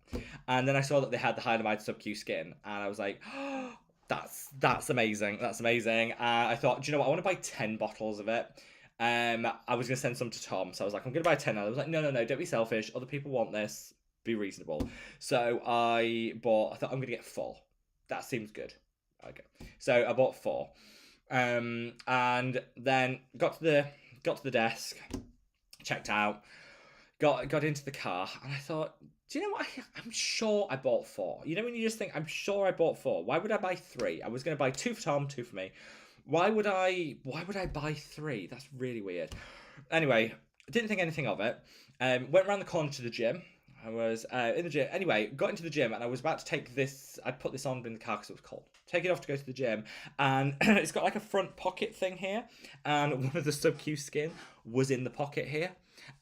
And then I saw that they had the Hylamide sub-Q skin, and I was like, oh, that's amazing, that's amazing. I thought, do you know what, I want to buy 10 bottles of it. I was going to send some to Tom, so I was like, I'm going to buy 10. I was like, no, don't be selfish, other people want this. Be reasonable. So I thought I'm gonna get 4. That seems good. Okay. So I bought 4. And then got to the desk, checked out, got into the car, and I thought, do you know what? I'm sure I bought 4. You know when you just think, I'm sure I bought 4. Why would I buy 3? I was gonna buy 2 for Tom, 2 for me. Why would I buy 3? That's really weird. Anyway, didn't think anything of it. Went around the corner to the gym. I was in the gym. Anyway, got into the gym and I was about to take this. I'd put this on in the car because it was cold. Take it off to go to the gym. And it's got like a front pocket thing here. And one of the sub-Q skin was in the pocket here.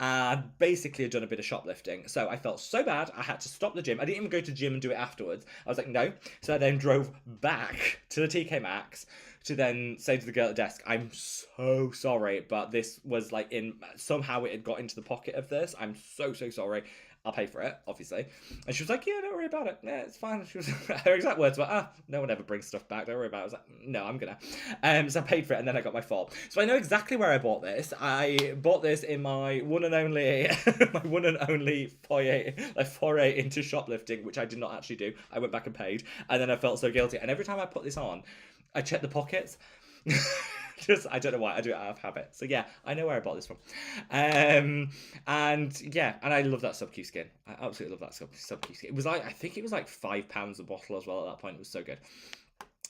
And basically had done a bit of shoplifting. So I felt so bad, I had to stop the gym. I didn't even go to the gym and do it afterwards. I was like, no. So I then drove back to the TK Maxx to then say to the girl at the desk, I'm so sorry, but this was like somehow it had got into the pocket of this. I'm so sorry. I'll pay for it, obviously. And she was like, yeah, don't worry about it. Yeah, it's fine. She was, her exact words were, no one ever brings stuff back. Don't worry about it. I was like, no, I'm gonna. So I paid for it and then I got my 4. So I know exactly where I bought this. I bought this in my one and only, foray into shoplifting, which I did not actually do. I went back and paid. And then I felt so guilty. And every time I put this on, I check the pockets. I don't know why, I do it out of habit. So yeah, I know where I bought this from. And yeah, and I love that sub-Q skin. I absolutely love that sub-Q skin. It was like, I think it was like £5 a bottle as well at that point. It was so good.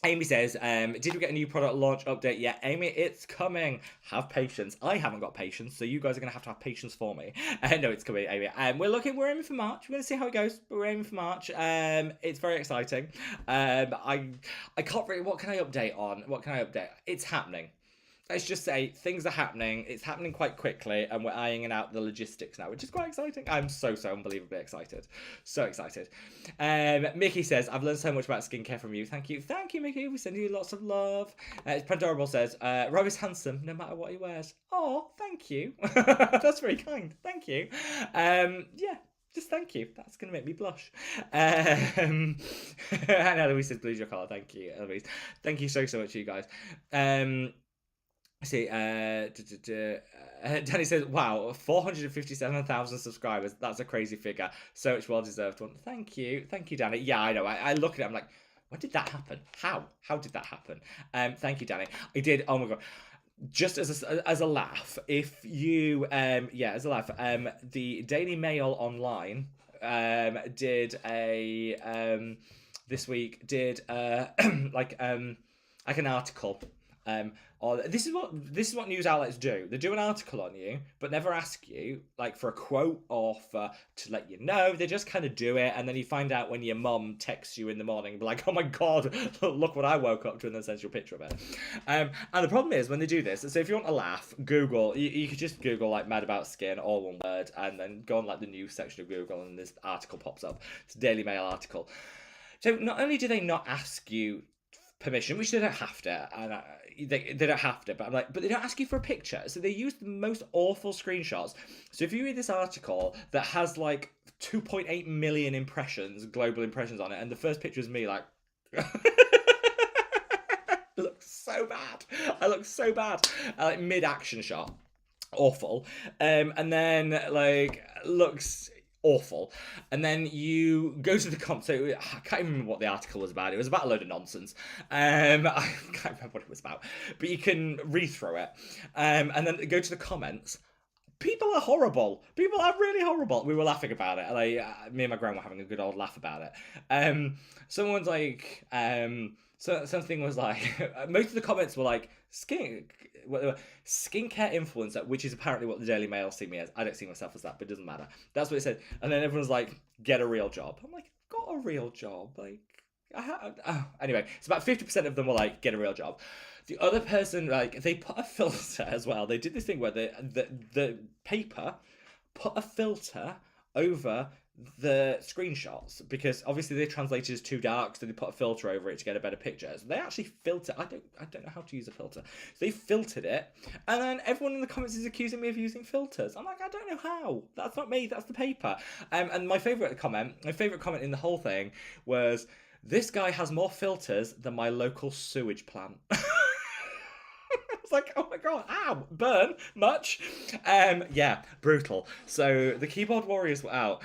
Amy says, did we get a new product launch update yet? Amy, it's coming. Have patience. I haven't got patience, so you guys are going to have patience for me. No, it's coming, Amy. We're aiming for March. We're going to see how it goes, but we're aiming for March. It's very exciting. I can't really, what can I update on? It's happening. Let's just say things are happening. It's happening quite quickly, and we're ironing out the logistics now, which is quite exciting. I'm so unbelievably excited. So excited. Mickey says, I've learned so much about skincare from you. Thank you, Mickey. We send you lots of love. Pandorable says, Rob is handsome no matter what he wears. Oh, thank you. That's very kind. Thank you. Yeah. Just thank you. That's going to make me blush. And Eloise says, blue's your colour. Thank you, Eloise. Thank you so much, you guys. See, Danny says, wow, 457,000 subscribers. That's a crazy figure. So much well-deserved one. Thank you, Danny. Yeah, I know. I look at it, I'm like, when did that happen? How did that happen? Thank you, Danny. I did, oh my God. Just as a laugh, if you, as a laugh, the Daily Mail Online did a, this week, did like an article Or this is what news outlets do. They do an article on you, but never ask you like for a quote or for to let you know. They just kind of do it, and then you find out when your mum texts you in the morning, like, "Oh my god, look what I woke up to," and then sends you a picture of it. And the problem is when they do this. So if you want to laugh, Google. You could just Google like "mad about skin," all one word, and then go on like the news section of Google, and this article pops up. It's a Daily Mail article. So not only do they not ask you permission, which they don't have to, and they don't have to, but I'm like, but they don't ask you for a picture. So they use the most awful screenshots. So if you read this article that has like 2.8 million impressions, global impressions on it, and the first picture is me like looks so bad. I look so bad. Like mid-action shot. Awful. And then like looks awful. And then you go to the comp. So I can't even remember what the article was about. It was about a load of nonsense. I can't remember what it was about. But you can read through it. And then go to the comments. People are horrible. People are really horrible. We were laughing about it. Like me and my grandma were having a good old laugh about it. Someone's like, so something was like, most of the comments were like skincare influencer, which is apparently what the Daily Mail see me as. I don't see myself as that, but it doesn't matter. That's what it said. And then everyone's like, get a real job. I'm like, got a real job. Like, anyway, it's about 50% of them were like, get a real job. The other person, like, they put a filter as well. They did this thing where the paper put a filter over the screenshots because obviously they translated as too dark, so they put a filter over it to get a better picture. So they actually filter. I don't know how to use a filter. So they filtered it, and then everyone in the comments is accusing me of using filters. I'm like, I don't know how. That's not me. That's the paper. And my favorite comment in the whole thing was, "This guy has more filters than my local sewage plant." I was like, oh my god, ow, burn, much? Yeah, brutal. So the keyboard warriors were out.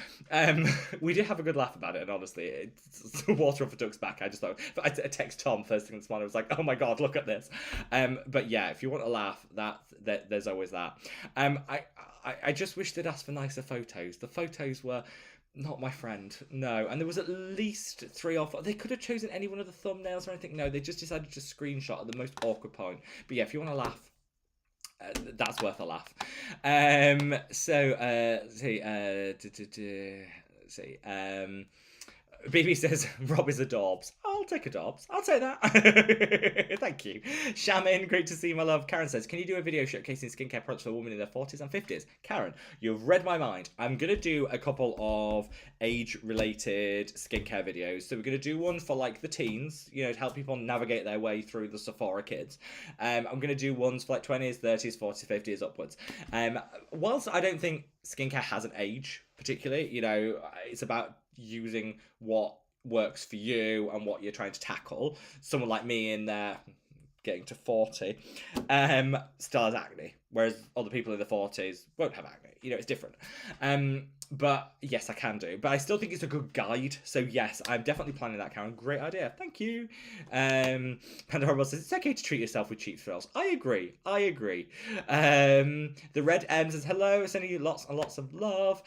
We did have a good laugh about it, and honestly, it's water off a duck's back. I just thought, but I text Tom first thing this morning. I was like, oh my god, look at this. But yeah, if you want to laugh, there's always that. I just wish they'd asked for nicer photos. The photos were not my friend, no. And there was at least 3 or 4. They could have chosen any one of the thumbnails or anything. No, they just decided to screenshot at the most awkward point. But yeah, if you want to laugh, that's worth a laugh. BB says, Rob is a Dorbs. I'll take a Dorbs. I'll take that. Thank you. Shaman, great to see you, my love. Karen says, can you do a video showcasing skincare products for women in their 40s and 50s? Karen, you've read my mind. I'm going to do a couple of age-related skincare videos. So we're going to do one for, like, the teens, you know, to help people navigate their way through the Sephora kids. I'm going to do ones for, like, 20s, 30s, 40s, 50s upwards. Whilst I don't think skincare has an age, particularly, you know, it's about using what works for you and what you're trying to tackle. Someone like me in there getting to 40 still has acne, whereas other people in the 40s won't have acne. You know, it's different. But yes, I can do, but I still think it's a good guide. So yes, I'm definitely planning that, Karen. Great idea, thank you. Pandora says it's okay to treat yourself with cheap thrills. I agree. The Red M says hello, sending you lots and lots of love.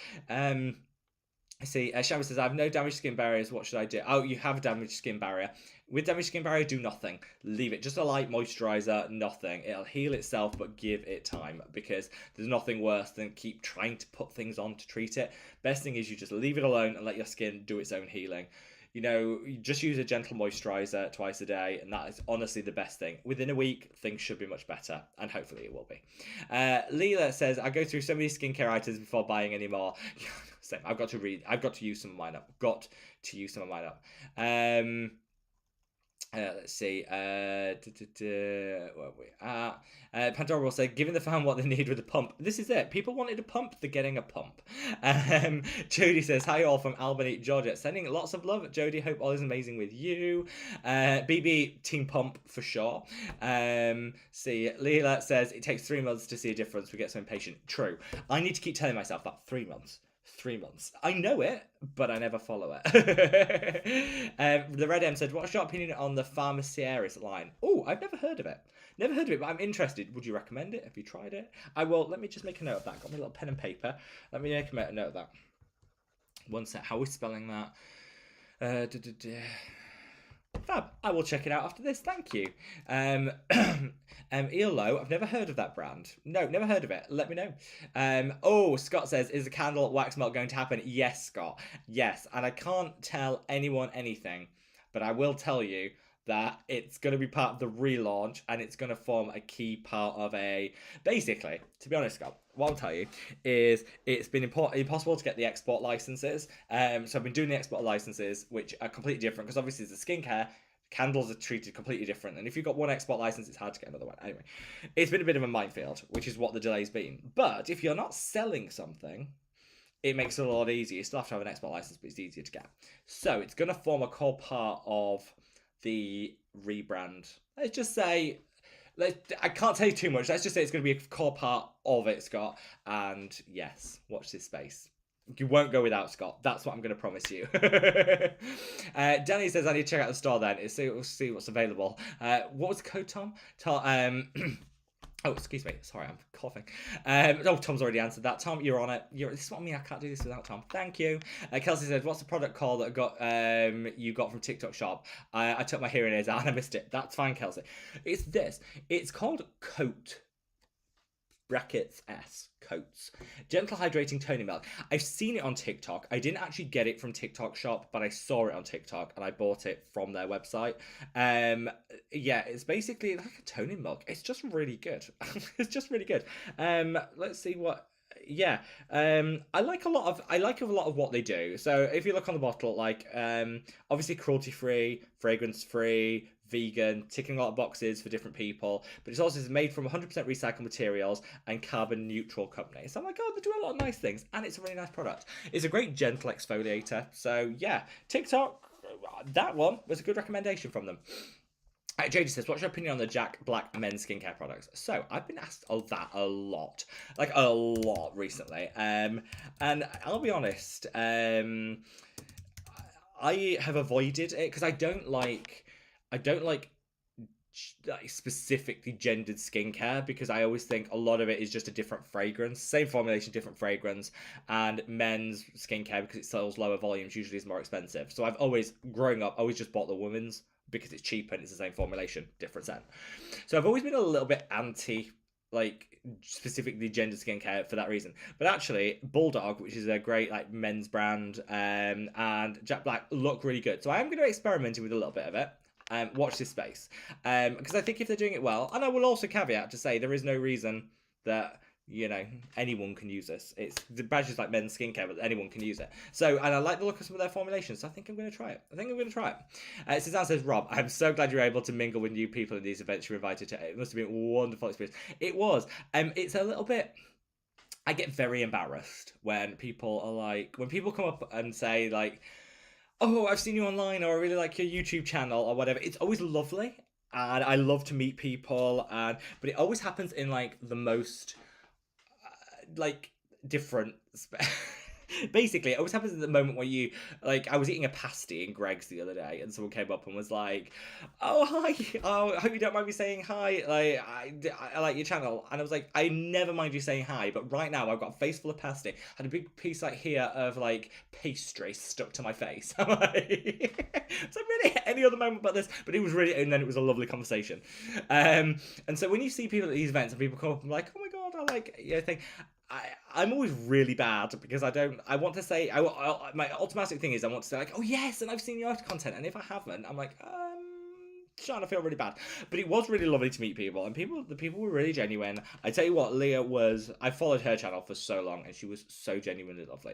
I see. Shaman says, I have no damaged skin barriers. What should I do? Oh, you have a damaged skin barrier. With damaged skin barrier, do nothing. Leave it. Just a light moisturizer, nothing. It'll heal itself, but give it time because there's nothing worse than keep trying to put things on to treat it. Best thing is you just leave it alone and let your skin do its own healing. You know, you just use a gentle moisturizer twice a day, and that is honestly the best thing. Within a week, things should be much better, and hopefully it will be. Leela says, I go through so many skincare items before buying any more. Same. I've got to use some of mine up. Let's see. Where are we at? Pandora will say, giving the fan what they need with a pump. This is it. People wanted a pump. They're getting a pump. Jodie says, hi all from Albany, Georgia. Sending lots of love. Jodie, hope all is amazing with you. BB, team pump for sure. Leela says, it takes 3 months to see a difference. We get so impatient. True. I need to keep telling myself that 3 months. 3 months. I know it, but I never follow it. The Red M said, what's your opinion on the Pharmacieris line? Oh, I've never heard of it. But I'm interested. Would you recommend it? Have you tried it? I will. Let me just make a note of that. Got my little pen and paper. Let me make a note of that. One sec. How are we spelling that? Fab. I will check it out after this. Thank you. ELO. I've never heard of that brand. No, never heard of it. Let me know. Oh, Scott says, is the candle wax melt going to happen? Yes, Scott. Yes, and I can't tell anyone anything, but I will tell you that it's going to be part of the relaunch, and it's going to form a key part of a. Basically, to be honest, Scott, what I'll tell you is it's been impossible to get the export licenses. So I've been doing the export licenses, which are completely different because obviously it's a skincare. Candles are treated completely different, and if you've got one export license, it's hard to get another one. Anyway, it's been a bit of a minefield, which is what the delay's been. But if you're not selling something, it makes it a lot easier. You still have to have an export license, but it's easier to get. So it's going to form a core part of the rebrand. Let's just say, I can't tell you too much. Let's just say it's going to be a core part of it, Scott. And yes, watch this space. You won't go without, Scott. That's what I'm going to promise you. Danny says I need to check out the store then. See what's available. What was the code, Tom? Oh, excuse me. Sorry, I'm coughing. Tom's already answered that. Tom, you're on it. This is what I mean. I can't do this without Tom. Thank you. Kelsey says, "What's the product called that you got from TikTok Shop?" I took my hearing airs out and I missed it. That's fine, Kelsey. It's this. It's called Coat. Brackets S. Coats. Gentle hydrating toning milk. I've seen it on TikTok. I didn't actually get it from TikTok Shop, but I saw it on TikTok and I bought it from their website. Yeah, it's basically like a toning milk. It's just really good. It's just really good. Let's see what. Yeah, I like a lot of what they do. So if you look on the bottle, like obviously cruelty free, fragrance free, vegan, ticking a lot of boxes for different people, but it's also made from 100% recycled materials and carbon neutral company. So I'm like, oh, they do a lot of nice things, and it's a really nice product. It's a great gentle exfoliator. So yeah, TikTok, that one was a good recommendation from them. JJ says, what's your opinion on the Jack Black men's skincare products? So I've been asked that a lot, like a lot recently. And I'll be honest, I have avoided it because I don't like specifically gendered skincare, because I always think a lot of it is just a different fragrance, same formulation, different fragrance, and men's skincare, because it sells lower volumes, usually is more expensive. So I've always, growing up, always just bought the women's because it's cheaper and it's the same formulation, different scent. So I've always been a little bit anti specifically gender skincare for that reason. But actually, Bulldog, which is a great men's brand, and Jack Black look really good. So I am going to experiment with a little bit of it. Watch this space, because I think if they're doing it well, and I will also caveat to say there is no reason that anyone can use this. It's the badge is like men's skincare, but anyone can use it. So, and I like the look of some of their formulations, so I think I'm going to try it. Suzanne says, Rob, I'm so glad you're able to mingle with new people in these events you're invited to. It must have been a wonderful experience. It was. It's a little bit. I get very embarrassed when people come up and say oh, I've seen you online, or I really like your YouTube channel, or whatever. It's always lovely, and I love to meet people, but it always happens in the most different basically it always happens at the moment where you I was eating a pasty in Greg's the other day, and someone came up and was like, oh hi, oh I hope you don't mind me saying hi, I like your channel. And I was like, I never mind you saying hi, but right now I've got a face full of pasty, had a big piece here of pastry stuck to my face. I'm like, so really any other moment but this, but it was really, and then it was a lovely conversation. And so when you see people at these events and people come up and like, oh my god, I thing, I'm always really bad because I want to say, my automatic thing is I want to say oh yes, and I've seen your content, and if I haven't, I'm like, Sean, I feel really bad. But it was really lovely to meet people, and the people were really genuine. I tell you what, Leah was, I followed her channel for so long, and she was so genuinely lovely,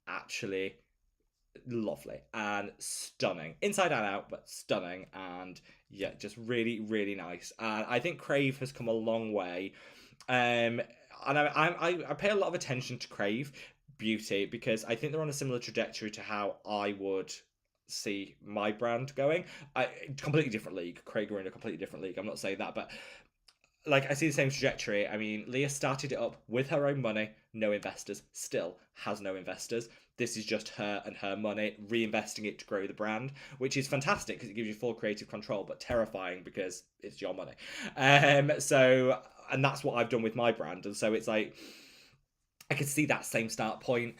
actually lovely and stunning, inside and out, but stunning, and yeah, just really, really nice. And I think Crave has come a long way. And I pay a lot of attention to Crave Beauty because I think they're on a similar trajectory to how I would see my brand going. Completely different league. Craig are in a completely different league. I'm not saying that, but I see the same trajectory. I mean, Leah started it up with her own money, no investors, still has no investors. This is just her and her money, reinvesting it to grow the brand, which is fantastic because it gives you full creative control, but terrifying because it's your money. And that's what I've done with my brand. And so it's I could see that same start point.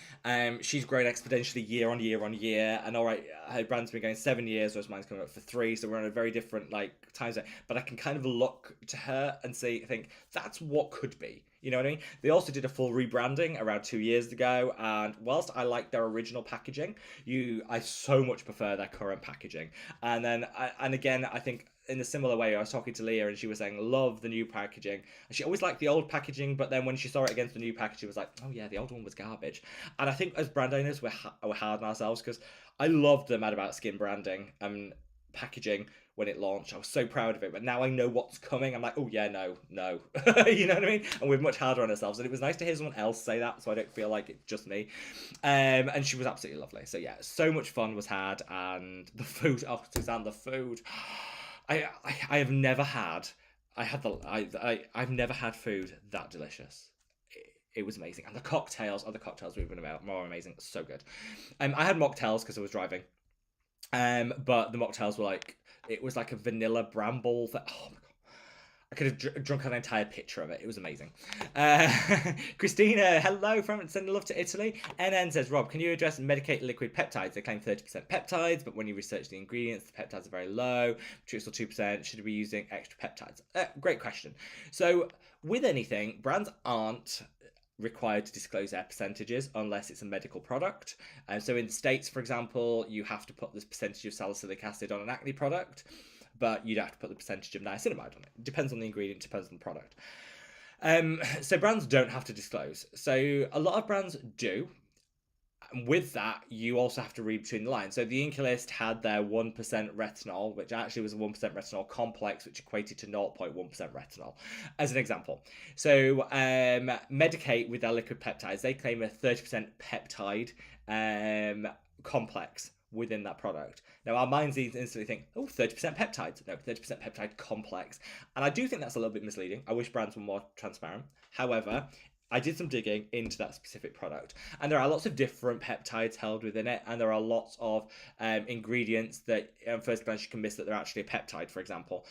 She's grown exponentially year on year on year, and all right, her brand's been going 7 years, whereas mine's coming up for 3, so we're on a very different like time zone. But I can kind of look to her and think that's what could be. You know what I mean? They also did a full rebranding around 2 years ago, and whilst I like their original packaging, I so much prefer their current packaging. And again, I think in a similar way, I was talking to Leah and she was saying, love the new packaging. And she always liked the old packaging, but then when she saw it against the new packaging, she was like, oh yeah, the old one was garbage. And I think as brand owners, we're hard on ourselves because I loved the Mad About Skin branding and packaging when it launched. I was so proud of it, but now I know what's coming. I'm like, oh yeah, no, no. You know what I mean? And we're much harder on ourselves. And it was nice to hear someone else say that, so I don't feel like it's just me. And she was absolutely lovely. So yeah, so much fun was had, and the food. Oh, Suzanne, the food. I have never had. I've never had food that delicious. It was amazing, and the cocktails. Oh, the cocktails were even more amazing. So good. I had mocktails because I was driving. But the mocktails were like, it was like a vanilla bramble. Oh my god, I could have drunk an entire pitcher of it. It was amazing. Uh, Christina, hello from sending love to Italy. NN says, Rob, can you address Medicate liquid peptides? They claim 30% peptides, but when you research the ingredients, the peptides are very low. Truthful 2%. Should we be using extra peptides? Great question. So with anything, brands aren't required to disclose their percentages unless it's a medical product. So in the States, for example, you have to put this percentage of salicylic acid on an acne product, but you'd have to put the percentage of niacinamide on it. Depends on the ingredient, depends on the product. So brands don't have to disclose. So a lot of brands do. And with that, you also have to read between the lines. So the Inculist had their 1% retinol, which actually was a 1% retinol complex, which equated to 0.1% retinol, as an example. So Medicate, with their liquid peptides, they claim a 30% peptide complex within that product. Now, our minds instantly think, oh, 30% peptides. No, 30% peptide complex. And I do think that's a little bit misleading. I wish brands were more transparent. However, I did some digging into that specific product, and there are lots of different peptides held within it, and there are lots of ingredients that, at first glance, you can miss that they're actually a peptide, for example.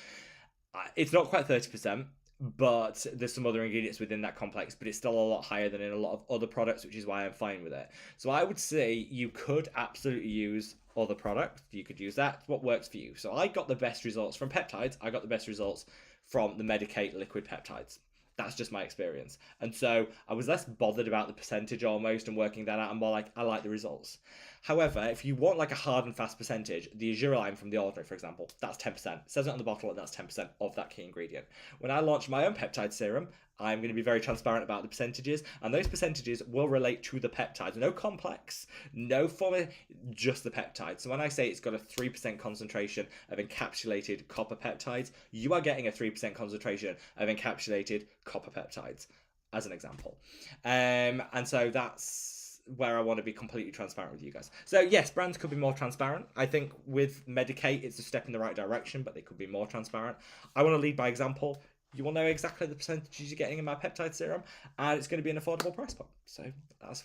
It's not quite 30%, but there's some other ingredients within that complex, but it's still a lot higher than in a lot of other products, which is why I'm fine with it. So I would say you could absolutely use other products. You could use that, what works for you. So I got the best results from peptides. I got the best results from the Medicate liquid peptides. That's just my experience. And so I was less bothered about the percentage almost and working that out, and more like, I like the results. However, if you want like a hard and fast percentage, the Azure line from The Ordinary, for example, that's 10%. It says it on the bottle, and that's 10% of that key ingredient. When I launch my own peptide serum, I'm going to be very transparent about the percentages, and those percentages will relate to the peptides. No complex, no formula, just the peptides. So when I say it's got a 3% concentration of encapsulated copper peptides, you are getting a 3% concentration of encapsulated copper peptides, as an example. And so that's where I want to be completely transparent with you guys. So yes, brands could be more transparent. I think with Medicate, it's a step in the right direction, but they could be more transparent. I want to lead by example. You will know exactly the percentages you're getting in my peptide serum, and it's going to be an affordable price point. So that's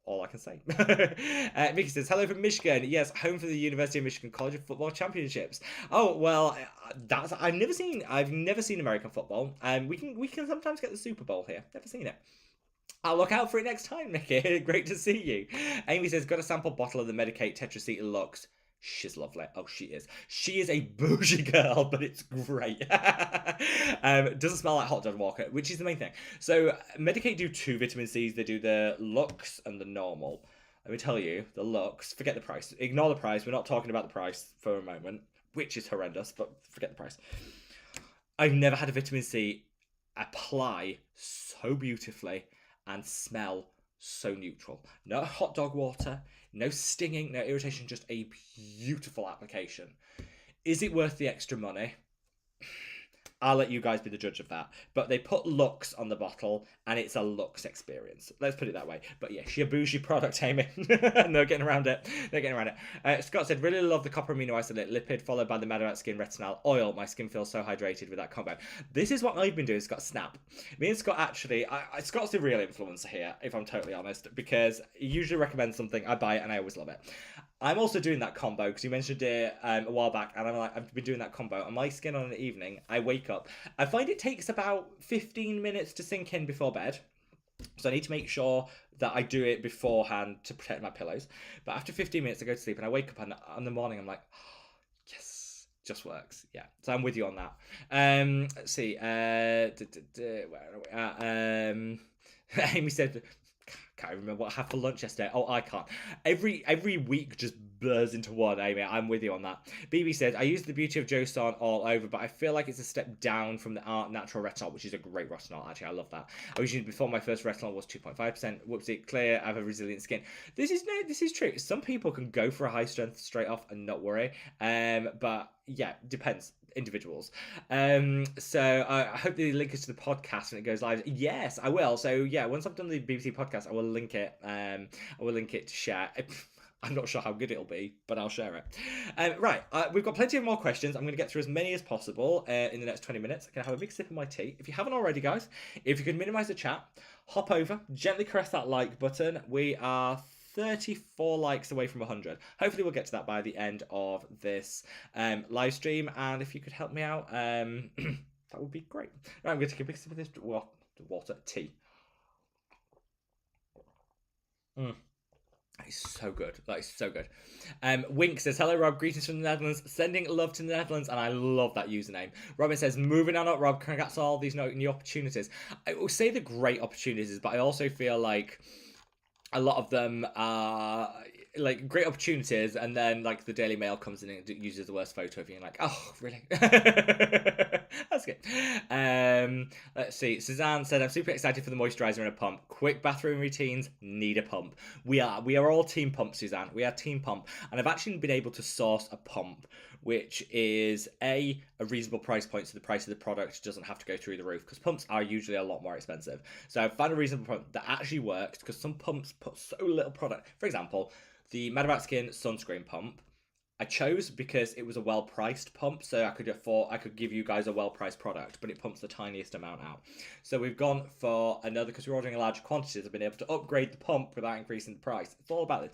all I can say. Mickey says, hello from Michigan. Yes, home for the University of Michigan College of Football Championships. Oh, well, I've never seen American football, and we can sometimes get the Super Bowl here. Never seen it. I'll look out for it next time, Mickey. Great to see you. Amy says, got a sample bottle of the Medicate Tetracetyl Lux. She's lovely. Oh, she is. She is a bougie girl, but it's great. Doesn't smell like hot dog walker, which is the main thing. So Medicate do 2 vitamin C's. They do the Lux and the normal. Let me tell you, the Lux, forget the price. Ignore the price. We're not talking about the price for a moment, which is horrendous, but forget the price. I've never had a vitamin C apply so beautifully and smell so neutral. No hot dog water, no stinging, no irritation, just a beautiful application. Is it worth the extra money? I'll let you guys be the judge of that. But they put Lux on the bottle, and it's a Lux experience. Let's put it that way. But yeah, she a bougie product, Amy. No getting around it. No getting around it. Scott said, really love the copper amino isolate lipid, followed by the Mad About Skin retinol oil. My skin feels so hydrated with that combo. This is what I've been doing, Scott. Snap. Me and Scott actually, Scott's the real influencer here, if I'm totally honest, because he usually recommends something, I buy it, and I always love it. I'm also doing that combo because you mentioned it a while back, and I've been doing that combo. On my skin on an evening, I wake up. I find it takes about 15 minutes to sink in before bed. So I need to make sure that I do it beforehand to protect my pillows. But after 15 minutes, I go to sleep and I wake up and in the morning I'm like, oh, yes, just works. Yeah. So I'm with you on that. Let's see. Where are we at? Amy said, can't remember what I had for lunch yesterday. Oh, I can't. Every week just blurs into one, Amy. I'm with you on that. BB said, I use the Beauty of Joe Starn all over, but I feel like it's a step down from the Art Natural Retinol, which is a great retinol, actually. I love that. I was using before my first retinol was 2.5%. Whoopsie, clear. I have a resilient skin. This is true. Some people can go for a high strength straight off and not worry. But yeah, depends. Individuals. So I hope the link is to the podcast when it goes live. Yes, I will. So yeah, once I've done the BBC podcast, I will link it. I will link it to share. I'm not sure how good it'll be, but I'll share it. Right, we've got plenty of more questions. I'm going to get through as many as possible in the next 20 minutes. I'm going to have a big sip of my tea. If you haven't already, guys, if you could minimize the chat, hop over, gently caress that like button. We are 34 likes away from 100. Hopefully we'll get to that by the end of this live stream. And if you could help me out, that would be great. Right, I'm going to take a big sip of this water, tea. That is so good. That is so good. Wink says, hello, Rob. Greetings from the Netherlands. Sending love to the Netherlands. And I love that username. Robin says, moving on up, Rob. Congrats on all these new opportunities. I will say the great opportunities, but I also feel like a lot of them are like great opportunities, and then like the Daily Mail comes in and uses the worst photo of you and like, oh really? That's good. Let's see. Suzanne said, I'm super excited for the moisturizer and a pump. Quick bathroom routines need a pump. We are all team pump, Suzanne. We are team pump, and I've actually been able to source a pump which is a reasonable price point, so the price of the product doesn't have to go through the roof, because pumps are usually a lot more expensive. So I found a reasonable pump that actually works, because some pumps put so little product. For example, the Mad About Skin sunscreen pump, I chose because it was a well-priced pump, so I could give you guys a well-priced product, but it pumps the tiniest amount out. So we've gone for another, because we're ordering large quantities, I've been able to upgrade the pump without increasing the price. It's all about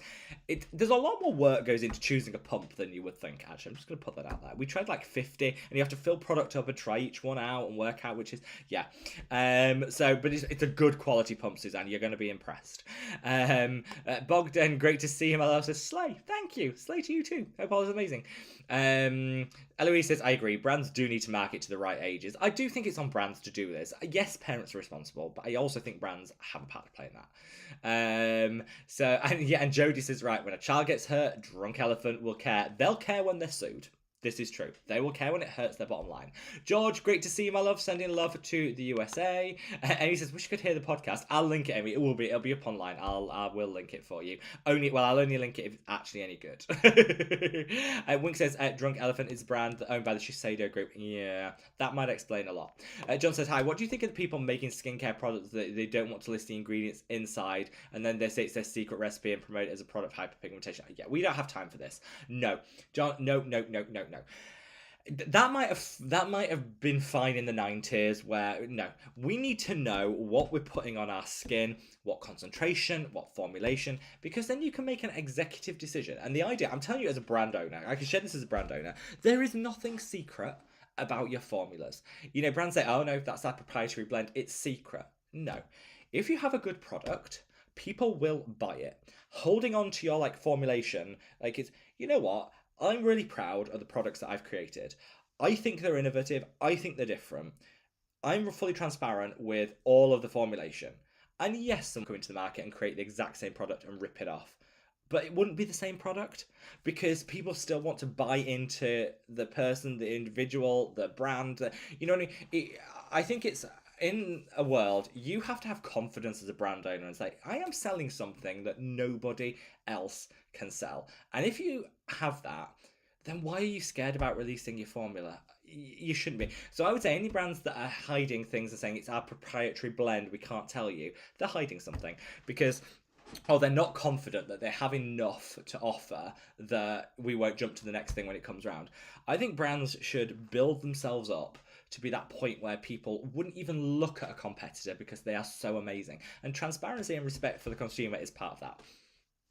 this. There's a lot more work goes into choosing a pump than you would think, actually. I'm just going to put that out there. We tried like 50, and you have to fill product up and try each one out and work out which is, yeah. But it's a good quality pump, Suzanne. You're going to be impressed. Bogdan, great to see him. I love says, Slay. Thank you. Slay to you too. Hope all is amazing. Eloise says, I agree. Brands do need to market to the right ages. I do think it's on brands to do this. Yes, parents are responsible, but I also think brands have a part to play in that. And Jodie says, right, when a child gets hurt, drunk elephant will care. They'll care when they're sued. This is true. They will care when it hurts their bottom line. George, great to see you, my love. Sending love to the USA. Amy says, wish you could hear the podcast. I'll link it, Amy. It'll be up online. I will link it for you. I'll only link it if it's actually any good. Wink says, Drunk Elephant is a brand owned by the Shiseido Group. Yeah, that might explain a lot. John says, hi, what do you think of the people making skincare products that they don't want to list the ingredients inside, and then they say it's their secret recipe and promote it as a product of hyperpigmentation? Yeah, we don't have time for this. No. John, no. That might have been fine in the 90s, where we need to know what we're putting on our skin, what concentration, what formulation, because then you can make an executive decision. And the idea, I'm telling you as a brand owner, I can share this as a brand owner, there is nothing secret about your formulas. Brands say, oh no, that's our proprietary blend, it's secret. No. If you have a good product, people will buy it. Holding on to your formulation, it's, you know what? I'm really proud of the products that I've created. I think they're innovative. I think they're different. I'm fully transparent with all of the formulation. And yes, some come into the market and create the exact same product and rip it off. But it wouldn't be the same product, because people still want to buy into the person, the individual, the brand. You know what I mean? I think it's, in a world, you have to have confidence as a brand owner and say, I am selling something that nobody else can sell. And if you have that, then why are you scared about releasing your formula? You shouldn't be. So I would say any brands that are hiding things and saying it's our proprietary blend, we can't tell you, they're hiding something, because they're not confident that they have enough to offer that we won't jump to the next thing when it comes around. I think brands should build themselves up to be that point where people wouldn't even look at a competitor because they are so amazing. And transparency and respect for the consumer is part of that.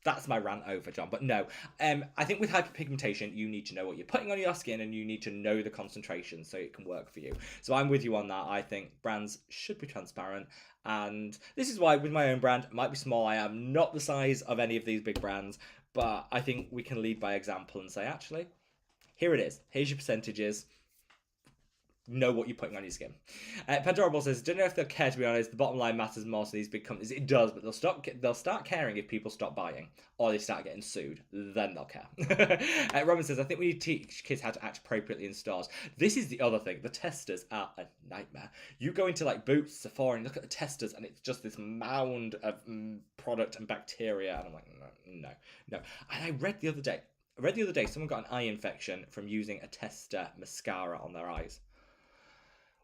That's my rant over, John. But no, I think with hyperpigmentation, you need to know what you're putting on your skin and you need to know the concentration so it can work for you. So I'm with you on that. I think brands should be transparent. And this is why with my own brand, it might be small. I am not the size of any of these big brands, but I think we can lead by example and say, actually, here it is. Here's your percentages. Know what you're putting on your skin. Pandorable says, don't know if they'll care, to be honest. The bottom line matters more to these big companies. It does, but they'll start caring if people stop buying or they start getting sued. Then they'll care. Robin says, I think we need to teach kids how to act appropriately in stores. This is the other thing. The testers are a nightmare. You go into like Boots, Sephora, and look at the testers, and it's just this mound of product and bacteria. And I'm like, no. And I read the other day, someone got an eye infection from using a tester mascara on their eyes.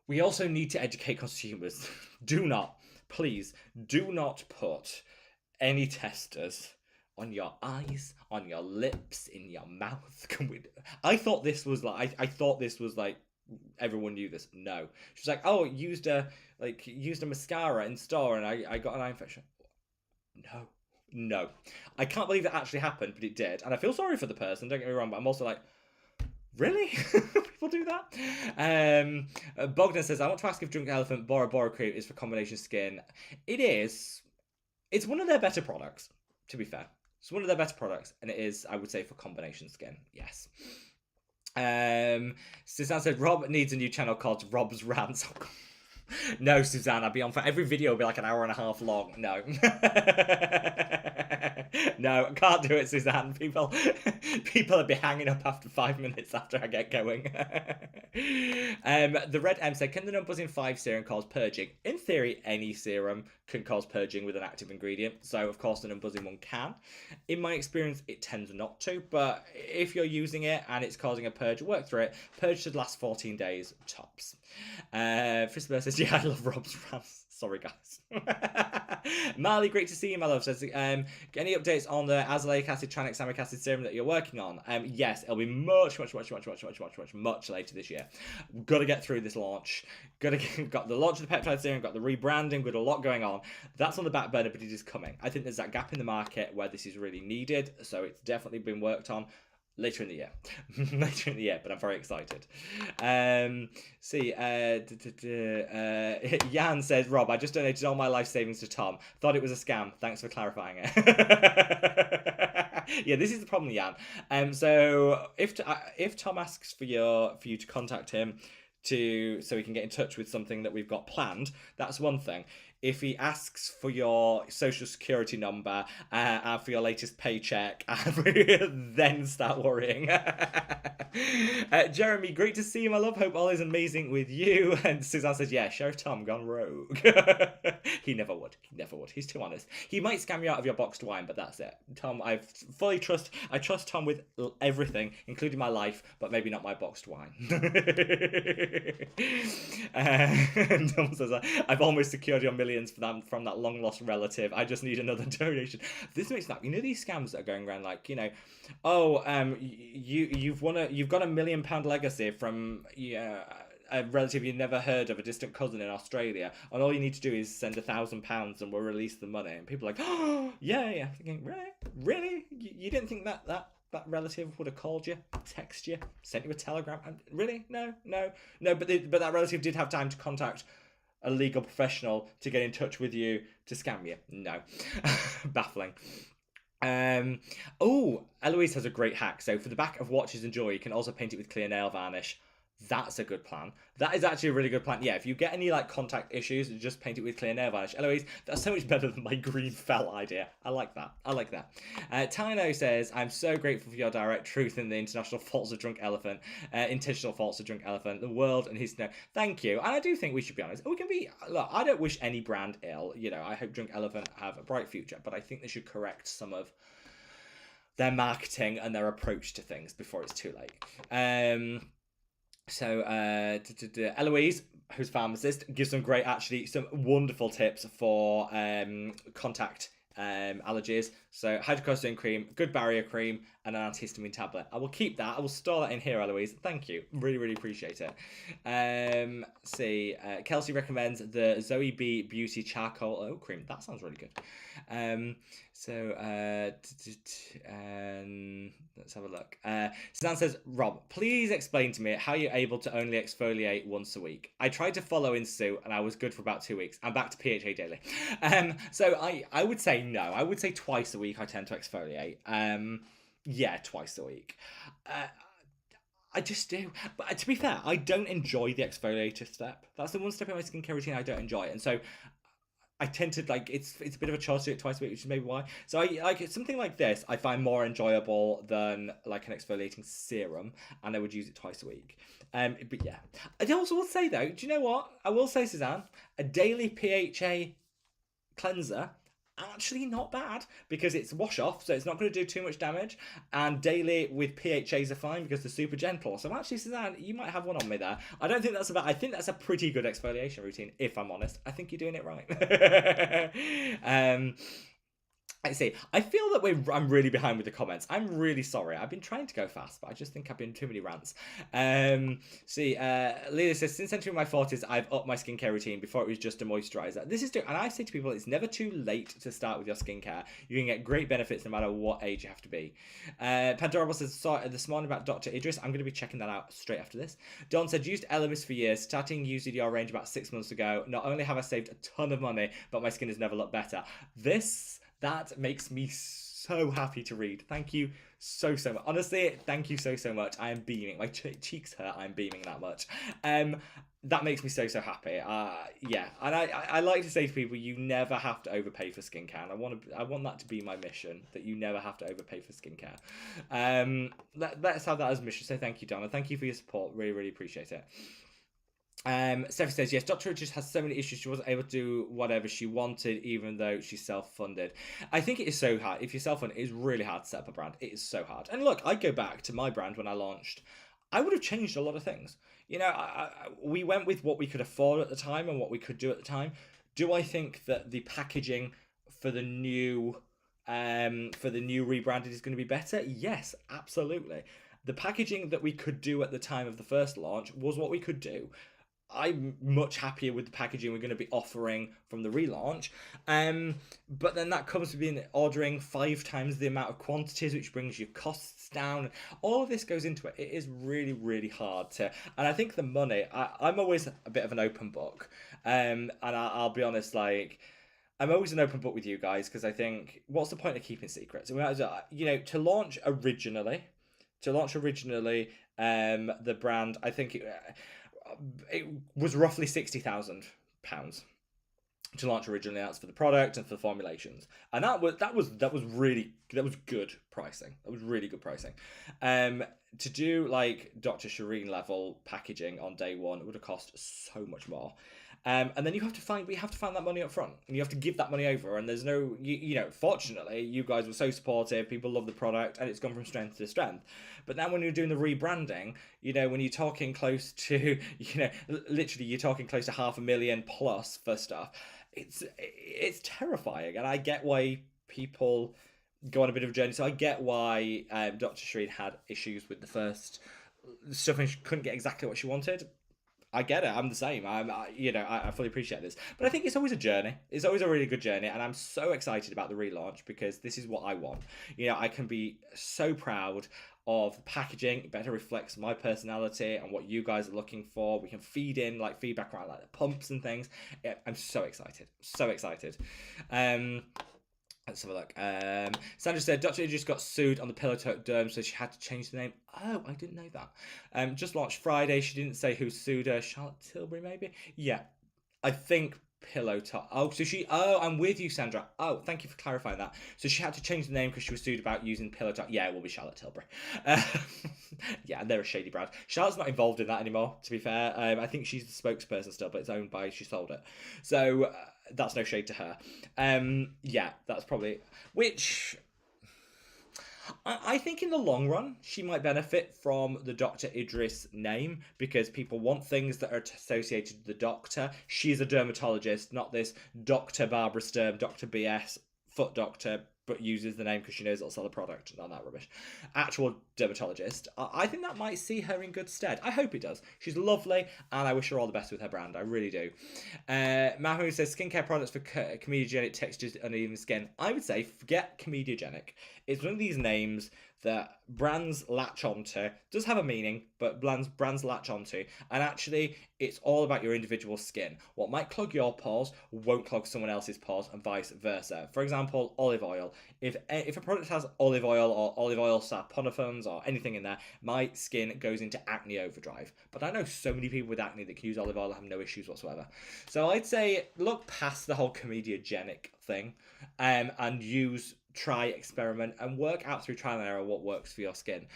We also need to educate consumers. Please, do not put any testers on your eyes, on your lips, in your mouth. I thought this was like, everyone knew this. No. She was like, oh, used a mascara in store and I got an eye infection. No. I can't believe it actually happened, but it did. And I feel sorry for the person, don't get me wrong, but I'm also like, really? People do that? Bogdan says, I want to ask if Drunk Elephant Bora Bora Cream is for combination skin. It is. It's one of their better products, to be fair. It's one of their better products, and it is, I would say, for combination skin. Yes. Suzanne said, Rob needs a new channel called Rob's Rants. No, Suzanne, I'd be on for every video will be like an hour and a half long. No. No, I can't do it, Suzanne. People would be hanging up after 5 minutes after I get going. The Red M said, can the Numbuzzing 5 serum cause purging? In theory, any serum can cause purging with an active ingredient. So, of course, the Numbuzzing one can. In my experience, it tends not to. But if you're using it and it's causing a purge, work through it. Purge should last 14 days, tops. Frisbee says, yeah, I love Rob's rants. Sorry, guys. Marley, great to see you, my love. Says, any updates on the azelaic acid, tranexamic acid serum that you're working on? Yes, it'll be much later this year. Got to get through this launch. Got the launch of the peptide serum, got the rebranding, got a lot going on. That's on the back burner, but it is coming. I think there's that gap in the market where this is really needed, so it's definitely been worked on. Later in the year. But I'm very excited. Jan says, Rob, I just donated all my life savings to Tom. Thought it was a scam. Thanks for clarifying it. Yeah, this is the problem, Jan. So if Tom asks for you to contact him so he can get in touch with something that we've got planned, that's one thing. If he asks for your social security number and for your latest paycheck, then start worrying. Jeremy, great to see you, my love. Hope all is amazing with you. And Suzanne says, yeah, Sheriff Tom gone rogue. He never would. He's too honest. He might scam you out of your boxed wine, but that's it. Tom, I trust Tom with everything, including my life, but maybe not my boxed wine. And Tom says, I've almost secured your millions from that long lost relative. I just need another donation. This makes that, these scams that are going around like, you've got £1 million legacy from a relative you never heard of, a distant cousin in Australia, and all you need to do is send £1,000 and we'll release the money. And people are like, oh yeah, thinking, really, you didn't think that relative would have called you, text you, sent you a telegram? And really, no. But that relative did have time to contact a legal professional to get in touch with you to scam you. No. Baffling. Eloise has a great hack. So for the back of Watches and Joy, you can also paint it with clear nail varnish. That's a good plan. That is actually a really good plan. Yeah, if you get any contact issues, just paint it with clear nail varnish. Eloise, that's so much better than my green felt idea. I like that. Tino says, I'm so grateful for your direct truth in the intentional faults of Drunk Elephant, the world and his snow. Thank you. And I do think we should be honest. Look, I don't wish any brand ill. I hope Drunk Elephant have a bright future, but I think they should correct some of their marketing and their approach to things before it's too late. So Eloise, who's pharmacist, gives some wonderful tips for contact allergies. So hydrocortisone cream, good barrier cream, and an antihistamine tablet. I will keep that. I will store that in here, Eloise. Thank you. Really, really appreciate it. Kelsey recommends the Zoe B Beauty Charcoal Oat Cream. That sounds really good. Let's have a look. Suzanne says, Rob, please explain to me how you're able to only exfoliate once a week. I tried to follow in Sue and I was good for about 2 weeks. I'm back to PHA daily. So I would say no. I would say twice a week I tend to exfoliate. Yeah, twice a week. I just do. But to be fair, I don't enjoy the exfoliator step. That's the one step in my skincare routine I don't enjoy. And so I tend to like it's a bit of a chore to do it twice a week, which is maybe why. So I like something like this I find more enjoyable than like an exfoliating serum, and I would use it twice a week. But yeah. I also will say though, do you know what? I will say, Suzanne, a daily PHA cleanser, actually not bad because it's wash off, so it's not going to do too much damage, and daily with PHAs are fine because they're super gentle. So actually, Suzanne, you might have one on me there. I don't think that's about. I think that's a pretty good exfoliation routine, if I'm honest. I think you're doing it right. Let's see. I feel that I'm really behind with the comments. I'm really sorry. I've been trying to go fast, but I just think I've been too many rants. Leah says, since entering my 40s, I've upped my skincare routine. Before it was just a moisturizer. This is true. And I say to people, it's never too late to start with your skincare. You can get great benefits no matter what age you have to be. Pandorable says, sorry, this morning about Dr. Idris. I'm going to be checking that out straight after this. Dawn said, used Elemis for years. Starting using your range about 6 months ago. Not only have I saved a ton of money, but my skin has never looked better. That makes me so happy to read. Thank you so much. Honestly, thank you so much. I am beaming. My cheeks hurt. I'm beaming that much. That makes me so happy. Yeah, and I like to say to people, you never have to overpay for skincare. And I want that to be my mission, that you never have to overpay for skincare. Let's have that as a mission. So thank you, Donna. Thank you for your support. Really, really appreciate it. Stephanie says, yes, Dr. Richards has so many issues she wasn't able to do whatever she wanted, even though she's self-funded. I think it is so hard. If you're self-funded, it is really hard to set up a brand. It is so hard. And look, I go back to my brand when I launched. I would have changed a lot of things. You know, we went with what we could afford at the time and what we could do at the time. Do I think that the packaging for the new rebranded is going to be better? Yes, absolutely. The packaging that we could do at the time of the first launch was what we could do. I'm much happier with the packaging we're going to be offering from the relaunch. But then that comes with being ordering 5 times the amount of quantities, which brings your costs down. All of this goes into it. It is really, really hard to... And I think the money... I'm always a bit of an open book. And I'll be honest, like... I'm always an open book with you guys, because I think, what's the point of keeping secrets? You know, to launch originally, the brand, I think it was roughly £60,000 to launch originally. That's for the product and for the formulations, and that was good pricing. That was really good pricing. To do like Dr. Shireen level packaging on day one, it would have cost so much more. And then we have to find that money up front, and you have to give that money over. And there's no, you know, fortunately, you guys were so supportive. People love the product, and it's gone from strength to strength. But now when you're doing the rebranding, you know, when you're talking close to, you know, literally you're talking close to $500,000 plus for stuff, it's terrifying. And I get why people go on a bit of a journey. So I get why Dr. Shireen had issues with the first stuff and she couldn't get exactly what she wanted. I get it. I'm the same. I fully appreciate this. But I think it's always a journey. It's always a really good journey. And I'm so excited about the relaunch because this is what I want. You know, I can be so proud of packaging. It better reflects my personality and what you guys are looking for. We can feed in like feedback around like the pumps and things. Yeah, I'm so excited. So excited. Let's have a look. Sandra said, Dr. Idris got sued on the Pillow Talk Derm, so she had to change the name. Oh, I didn't know that. Just launched Friday. She didn't say who sued her. Charlotte Tilbury, maybe? Yeah. I think Pillow Talk. Oh, I'm with you, Sandra. Oh, thank you for clarifying that. So she had to change the name because she was sued about using Pillow Talk. Yeah, it will be Charlotte Tilbury. Yeah, they're a shady brand. Charlotte's not involved in that anymore, to be fair. I think she's the spokesperson still, but it's owned by, she sold it. So... that's no shade to her. Yeah, that's probably... Which... I think in the long run, she might benefit from the Dr. Idris name because people want things that are associated with the doctor. She's a dermatologist, not this Dr. Barbara Sturm, Dr. BS, foot doctor, but uses the name because she knows it'll sell a product. Not that rubbish. Actual dermatologist. I think that might see her in good stead. I hope it does. She's lovely, and I wish her all the best with her brand. I really do. Mahmoud says skincare products for comedogenic textures, uneven skin. I would say forget comedogenic. It's one of these names that brands latch onto. Does have a meaning, but brands latch onto. And actually, it's all about your individual skin. What might clog your pores won't clog someone else's pores, and vice versa. For example, olive oil. If a product has olive oil or olive oil saponifans or anything in there, my skin goes into acne overdrive. But I know so many people with acne that can use olive oil and have no issues whatsoever. So I'd say look past the whole comedogenic thing, and try, experiment, and work out through trial and error what works for your skin.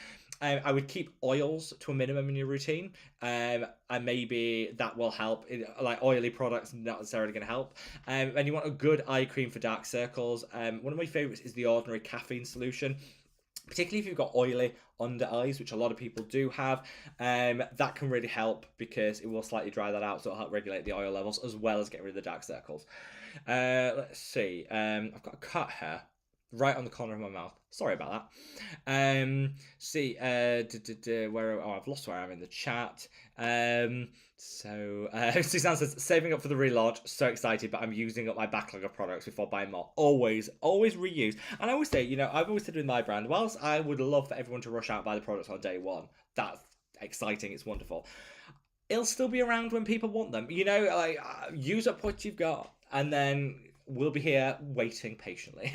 I would keep oils to a minimum in your routine, and maybe that will help. Like oily products, not necessarily going to help. And you want a good eye cream for dark circles. One of my favorites is the Ordinary Caffeine Solution. Particularly if you've got oily under eyes, which a lot of people do have, that can really help because it will slightly dry that out, so it'll help regulate the oil levels as well as get rid of the dark circles. Let's see. I've got a cut here right on the corner of my mouth. Sorry about that. I've lost where I'm in the chat. Suzanne says, saving up for the relaunch, so excited, but I'm using up my backlog of products before buying more. Always reuse. And I always say, I've always said with my brand, whilst I would love for everyone to rush out and buy the products on day one, that's exciting, it's wonderful. It'll still be around when people want them. Use up what you've got, and then we'll be here waiting patiently.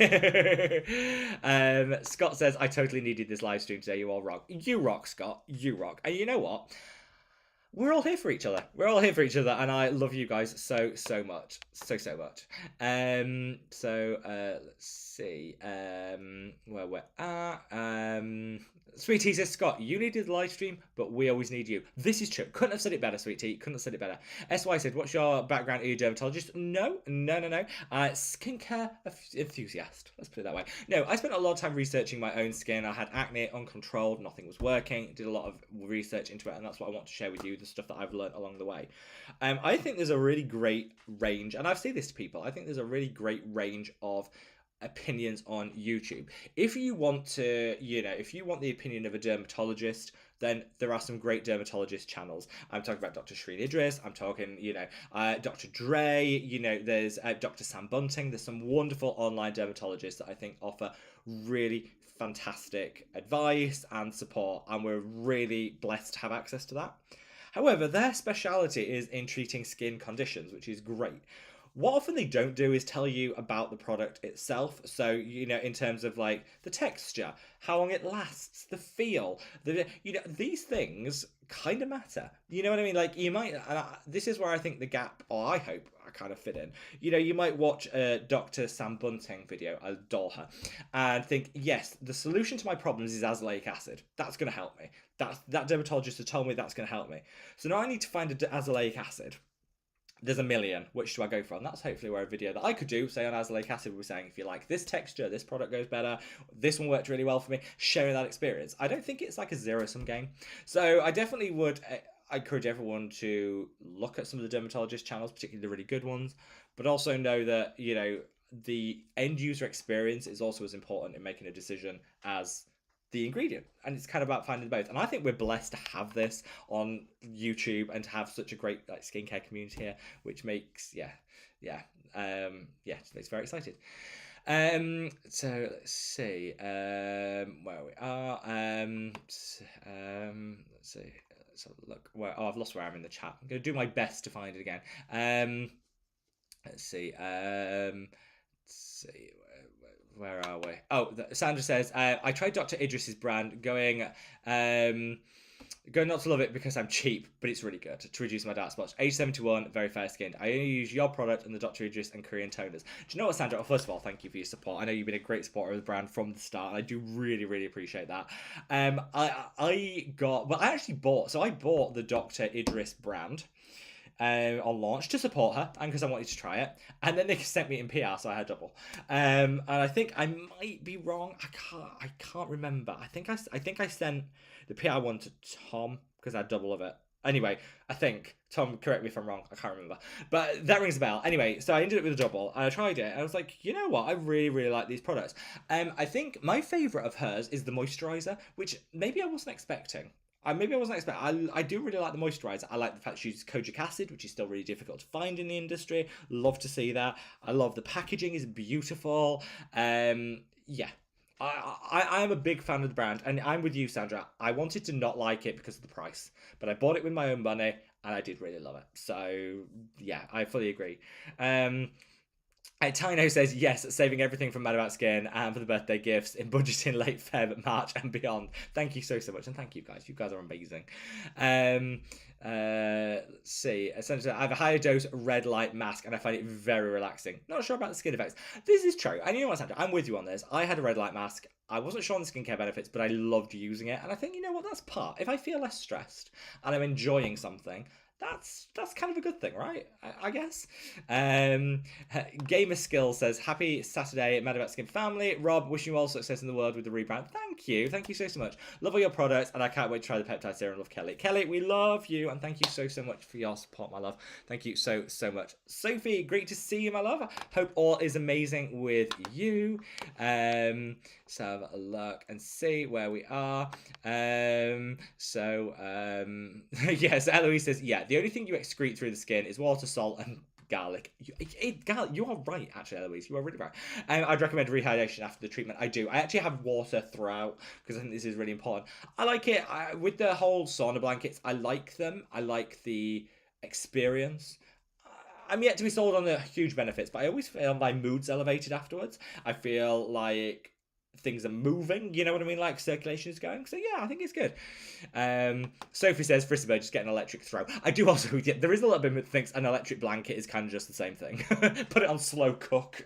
Scott says, I totally needed this live stream today. You all rock. You rock, Scott. You rock. And you know what? We're all here for each other. And I love you guys so much. So much. Let's see. Where we're at. Sweetie says, Scott, you needed the live stream, but we always need you. This is true. Couldn't have said it better, Sweetie. Couldn't have said it better. SY said, what's your background? Are you a dermatologist? No. Skincare enthusiast. Let's put it that way. No, I spent a lot of time researching my own skin. I had acne uncontrolled. Nothing was working. Did a lot of research into it, and that's what I want to share with you, the stuff that I've learned along the way. I think there's a really great range, and I've said this to people, I think there's a really great range of opinions on YouTube. If you want to, if you want the opinion of a dermatologist, then there are some great dermatologist channels. I'm talking about Dr. Shreen Idris, I'm talking, Dr. Dre, there's Dr. Sam Bunting. There's some wonderful online dermatologists that I think offer really fantastic advice and support, and we're really blessed to have access to that. However, their speciality is in treating skin conditions, which is great. What often they don't do is tell you about the product itself. So, in terms of like the texture, how long it lasts, the feel, these things kind of matter. You know what I mean? Like you might, this is where I think the gap, or I hope I kind of fit in. You might watch a Dr. Sam Bunting video, I adore her, and think, yes, the solution to my problems is azelaic acid. That's going to help me. That dermatologist has told me that's going to help me. So now I need to find an azelaic acid. There's a million. Which do I go for? And that's hopefully where a video that I could do, say on azelaic acid, would be saying, if you like this texture, this product goes better, this one worked really well for me, sharing that experience. I don't think it's like a zero-sum game. So I definitely would encourage everyone to look at some of the dermatologist channels, particularly the really good ones, but also know that, the end user experience is also as important in making a decision as the ingredient, and it's kind of about finding both. And I think we're blessed to have this on YouTube and to have such a great skincare community here, which makes just makes me very excited. So let's see where we are. Let's see. Let's have a look. I've lost where I'm in the chat. I'm going to do my best to find it again. Let's see. Where are we? Oh, Sandra says, I tried Dr. Idris's brand, going not to love it because I'm cheap, but it's really good to reduce my dark spots. Age 71, very fair skinned. I only use your product and the Dr. Idris and Korean toners. Do you know what, Sandra? Well, first of all, thank you for your support. I know you've been a great supporter of the brand from the start, and I do really, really appreciate that. I bought the Dr. Idris brand on launch to support her and because I wanted to try it, and then they sent me in PR, so I had double. And I think I might be wrong. I can't remember. I think I sent the PR one to Tom because I had double of it, Anyway, I think. Tom, correct me if I'm wrong. I can't remember. But that rings a bell. Anyway, so I ended up with a double and I tried it. And I was like, you know what? I really, really like these products. I think my favourite of hers is the moisturiser, which maybe I wasn't expecting. Maybe I wasn't expecting. I do really like the moisturiser. I like the fact she uses kojic acid, which is still really difficult to find in the industry. Love to see that. I love the packaging is beautiful. Yeah, I am a big fan of the brand, and I'm with you, Sandra. I wanted to not like it because of the price, but I bought it with my own money, and I did really love it. So yeah, I fully agree. Um, Tino says yes, saving everything from Mad About Skin and for the birthday gifts in budgeting late Feb, March, and beyond. Thank you so much, and thank you guys. You guys are amazing. Um, let's see. Essentially, I have a higher dose red light mask, and I find it very relaxing. Not sure about the skin effects. This is true, and you know what, Sandra? I'm with you on this. I had a red light mask. I wasn't sure on the skincare benefits, but I loved using it, and I think you know what? That's part. If I feel less stressed and I'm enjoying something, that's kind of a good thing, right? I guess. Gamer Skill says, happy Saturday, Mad About Skin family. Rob, wishing you all success in the world with the rebrand. Thank you so much. Love all your products, and I can't wait to try the peptide serum. Love Kelly. Kelly, we love you, and thank you so much for your support, my love. Thank you so much. Sophie, great to see you, my love. Hope all is amazing with you. So have a look and see where we are. Yes, Eloise says, yeah, the only thing you excrete through the skin is water, salt, and garlic. You are right, actually, Eloise. You are really right. I'd recommend rehydration after the treatment. I do. I actually have water throughout because I think this is really important. I like it. With the whole sauna blankets, I like them. I like the experience. I'm yet to be sold on the huge benefits, but I always feel my mood's elevated afterwards. I feel like things are moving, you know what I mean, like circulation is going. So yeah, I think it's good. Sophie says Frisbee just get an electric throw. I do also, yeah, there is a little bit that thinks an electric blanket is kind of just the same thing. Put it on slow cook.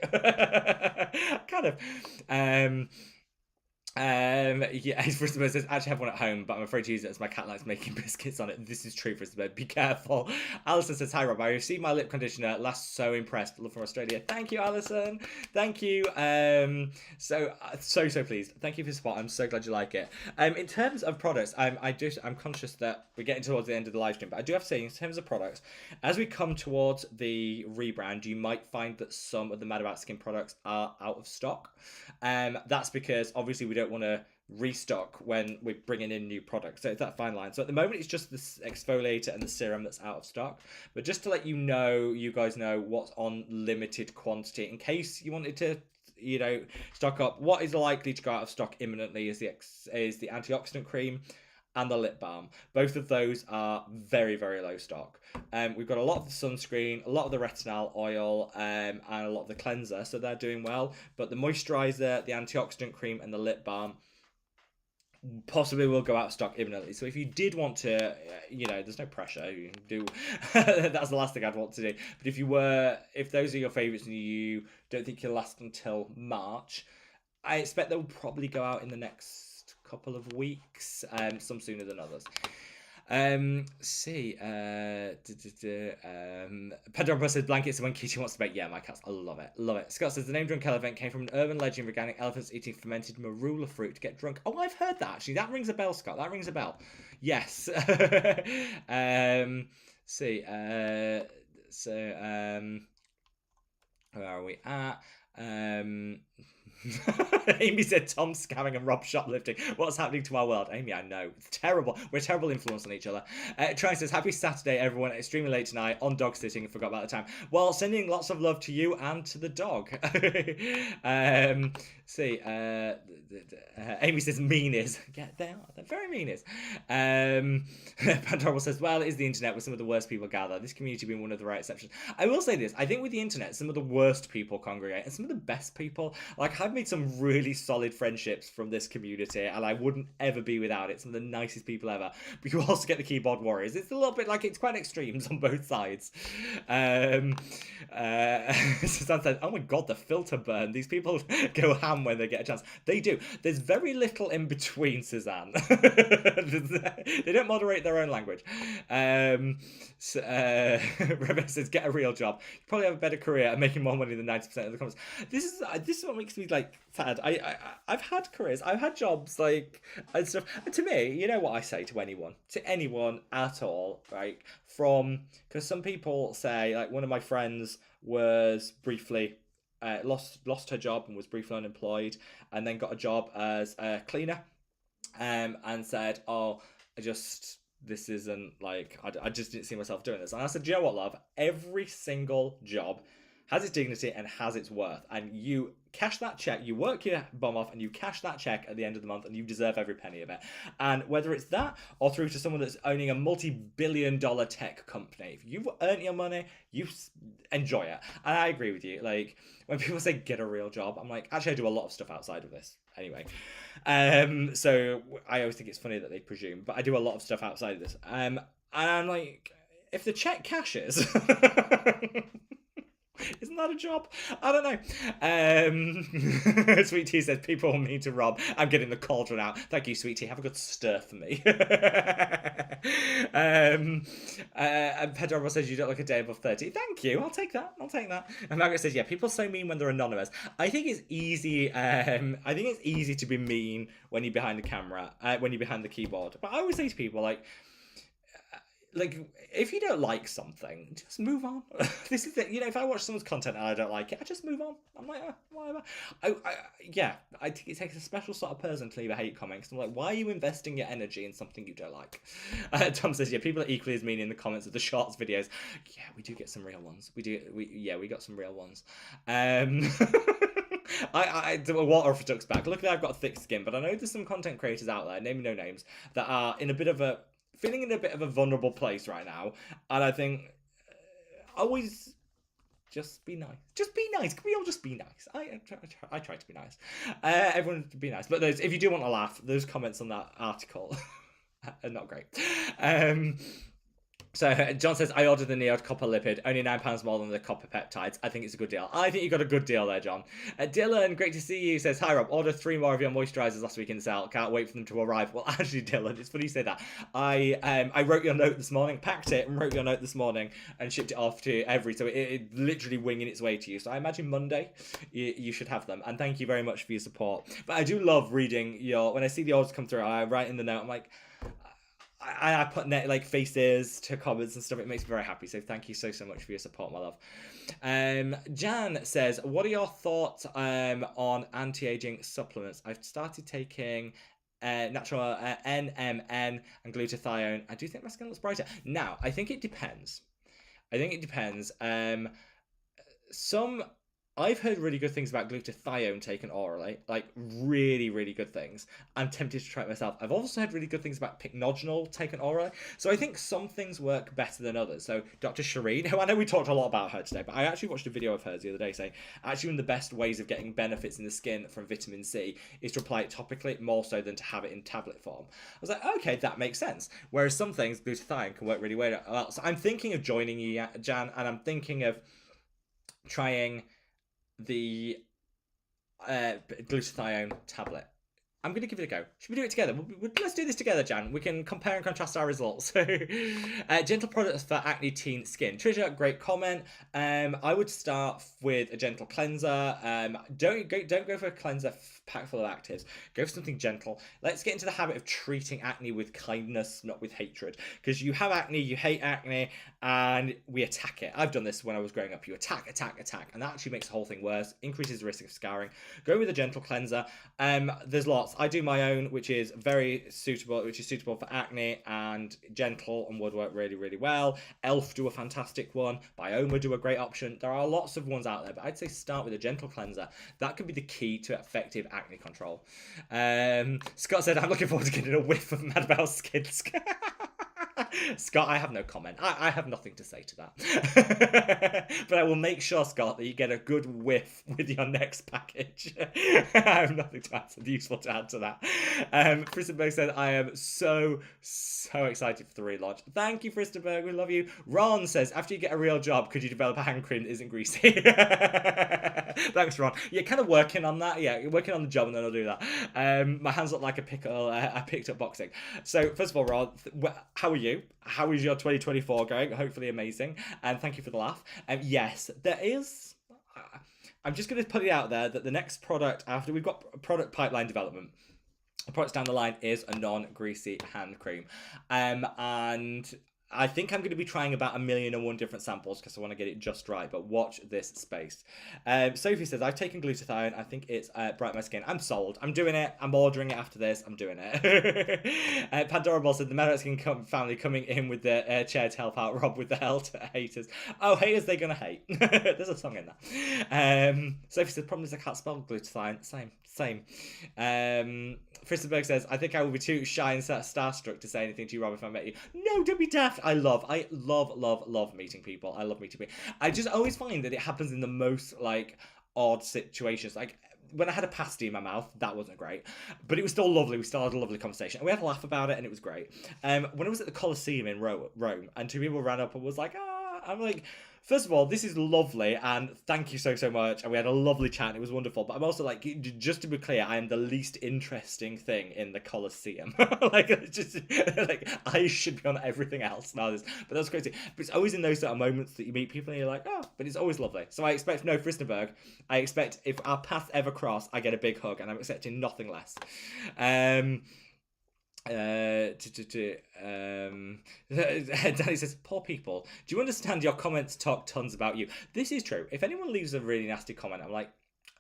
Kind of. Yeah, Frisbee says, actually have one at home, but I'm afraid to use it as my cat likes making biscuits on it. This is true, Frisbee. Be careful. Alison says, hi, Rob. I received my lip conditioner. Last so impressed. Love from Australia. Thank you, Alison. Thank you. So pleased. Thank you for your support. I'm so glad you like it. In terms of products, I'm conscious that we're getting towards the end of the live stream, but I do have to say, in terms of products, as we come towards the rebrand, you might find that some of the Mad About Skin products are out of stock. That's because obviously we don't want to restock when we're bringing in new products, so it's that fine line. So at the moment it's just the exfoliator and the serum that's out of stock, but just to let you know, you guys know what's on limited quantity in case you wanted to, you know, stock up. What is likely to go out of stock imminently is the antioxidant cream and the lip balm. Both of those are very low stock. We've got a lot of the sunscreen, a lot of the retinol oil, and a lot of the cleanser, so they're doing well. But the moisturizer, the antioxidant cream, and the lip balm possibly will go out of stock imminently. So if you did want to, you know, there's no pressure. You can do that's the last thing I'd want to do. But if those are your favorites and you don't think you'll last until March, I expect they'll probably go out in the next couple of weeks, some sooner than others. Pedro says blankets when Kitty wants to bake. Yeah, my cats, I love it. Scott says the name drunk elephant came from an urban legend regarding elephants eating fermented marula fruit to get drunk. Oh, I've heard that actually. That rings a bell, Scott. That rings a bell. Yes. Where are we at? Amy said Tom scamming and Rob shoplifting. What's happening to our world? Amy, I know. It's terrible. We're a terrible influence on each other. Troy says, happy Saturday, everyone. Extremely late tonight on dog sitting. I forgot about the time. Well, sending lots of love to you and to the dog. Amy says meanies. Yeah, they are. They're very meanies. Pandora says, well, it is the internet where some of the worst people gather. This community being one of the rare exceptions. I will say this. I think with the internet, some of the worst people congregate and some of the best people. Like, I've made some really solid friendships from this community and I wouldn't ever be without it. Some of the nicest people ever. But you also get the keyboard warriors. It's a little bit like, it's quite extremes on both sides. Suzanne said, oh my god, the filter burn. These people go ham when they get a chance. They do. There's very little in between, Suzanne. They don't moderate their own language. Rebecca says, get a real job. You probably have a better career at making more money than 90% of the comments. This is what makes me like sad. I've had careers, I've had jobs like and stuff. And to me, you know what I say to anyone at all, right? Because some people say, like, one of my friends was briefly lost her job and was briefly unemployed, and then got a job as a cleaner, and said, "Oh, this isn't like I just didn't see myself doing this." And I said, "Do you know what, love? Every single job has its dignity and has its worth, and you cash that check, you work your bum off, and you cash that check at the end of the month, and you deserve every penny of it." And whether it's that or through to someone that's owning a multi-billion-dollar tech company, if you've earned your money, you enjoy it. And I agree with you. Like, when people say get a real job, I'm like, actually, I do a lot of stuff outside of this anyway. So I always think it's funny that they presume, but I do a lot of stuff outside of this. And I'm like, if the check cashes, isn't that a job? I don't know. Sweet Tea says, people want me to rob. I'm getting the cauldron out. Thank you, Sweet Tea. Have a good stir for me. And Pedro says, you don't look a day above 30. Thank you. I'll take that. And Margaret says, yeah, people are so mean when they're anonymous. I think it's easy. To be mean when you're behind the camera, when you're behind the keyboard. But I always say to people, like, if you don't like something, just move on. This is it. You know, if I watch someone's content and I don't like it, I just move on. I'm like, whatever. I think it takes a special sort of person to leave a hate comment, because I'm like, why are you investing your energy in something you don't like? Tom says, yeah, people are equally as mean in the comments of the shorts videos. Yeah, we do get some real ones. We got some real ones. Water off ducks back. Luckily, I've got thick skin, but I know there's some content creators out there, naming no names, that are feeling in a bit of a vulnerable place right now. And I think always just be nice. Just be nice. Can we all just be nice? I try to be nice. Everyone to be nice. But if you do want to laugh, those comments on that article are not great. So John says, I ordered the Neod copper lipid, only £9 more than the copper peptides. I think it's a good deal. I think you got a good deal there, John. Dylan, great to see you, says, hi Rob, ordered 3 more of your moisturisers last week in sale. Can't wait for them to arrive. Well, actually, Dylan, it's funny you say that. I wrote your note this morning, packed it and wrote your note this morning and shipped it off to so it literally winging its way to you. So I imagine Monday you should have them. And thank you very much for your support. But I do love reading when I see the orders come through, I write in the note, I'm like, I put faces to comments and stuff. It makes me very happy. So thank you so much for your support, my love. Jan says, what are your thoughts on anti-aging supplements? I've started taking natural NMN and glutathione. I do think my skin looks brighter. Now, I think it depends. I've heard really good things about glutathione taken orally, like really, really good things. I'm tempted to try it myself. I've also heard really good things about pycnogenol taken orally. So I think some things work better than others. So Dr. Shireen, who I know we talked a lot about her today, but I actually watched a video of hers the other day saying, actually one of the best ways of getting benefits in the skin from vitamin C is to apply it topically more so than to have it in tablet form. I was like, okay, that makes sense. Whereas some things, glutathione can work really well. So I'm thinking of joining you, Jan, and I'm thinking of trying the glutathione tablet. I'm going to give it a go. Should we do it together? Let's do this together, Jan. We can compare and contrast our results. Gentle products for acne teen skin. Trisha, great comment. I would start with a gentle cleanser. Don't go for a cleanser packed full of actives. Go for something gentle. Let's get into the habit of treating acne with kindness, not with hatred. Because you have acne, you hate acne, and we attack it. I've done this when I was growing up. You attack, and that actually makes the whole thing worse. Increases the risk of scarring. Go with a gentle cleanser. There's lots. I do my own, which is suitable for acne and gentle and would work really, really well. Elf do a fantastic one. Bioma do a great option. There are lots of ones out there, but I'd say start with a gentle cleanser. That could be the key to effective acne control. Scott said, I'm looking forward to getting a whiff of Mad Bell's skin. Scott, I have no comment. I have nothing to say to that. But I will make sure, Scott, that you get a good whiff with your next package. I have nothing to add, useful to add to that. Fristenberg said, I am so excited for the relaunch. Thank you, Fristenberg. We love you. Ron says, after you get a real job, could you develop a hand cream that isn't greasy? Thanks, Ron. You're kind of working on that. Yeah, you're working on the job and then I'll do that. My hands look like a pickle. I picked up boxing. So, first of all, Ron, how are you? How is your 2024 going? Hopefully amazing. And thank you for the laugh. Yes, there is... I'm just going to put it out there that the next product, after we've got product pipeline development, the products down the line is a non-greasy hand cream. And I think I'm going to be trying about 1,000,001 different samples because I want to get it just right, but watch this space. Sophie says, I've taken glutathione. I think it's bright my skin. I'm sold. I'm doing it. I'm ordering it after this. I'm doing it. Pandora Ball said, the Meadow family coming in with the chair to help out Rob with the haters. Oh, haters, they're going to hate. There's a song in that. Sophie said, problem is I can't spell glutathione. Same. Fristenberg says, I think I will be too shy and starstruck to say anything to you, Rob, if I met you. No, don't be daft. I love meeting people. I love meeting people. I just always find that it happens in the most, like, odd situations. Like, when I had a pasty in my mouth, that wasn't great. But it was still lovely. We still had a lovely conversation. And we had a laugh about it, and it was great. When I was at the Colosseum in Rome, and two people ran up and was like, I'm like... First of all, this is lovely, and thank you so much, and we had a lovely chat, and it was wonderful, but I'm also, like, just to be clear, I am the least interesting thing in the Colosseum. Like, it's just, like, I should be on everything else now, but that's crazy. But it's always in those sort of moments that you meet people, and you're like, oh, but it's always lovely. So I expect no Fristenberg. I expect if our paths ever cross, I get a big hug, and I'm expecting nothing less. Danny says, poor people, do you understand your comments talk tons about you? This is true. If anyone leaves a really nasty comment, I'm like,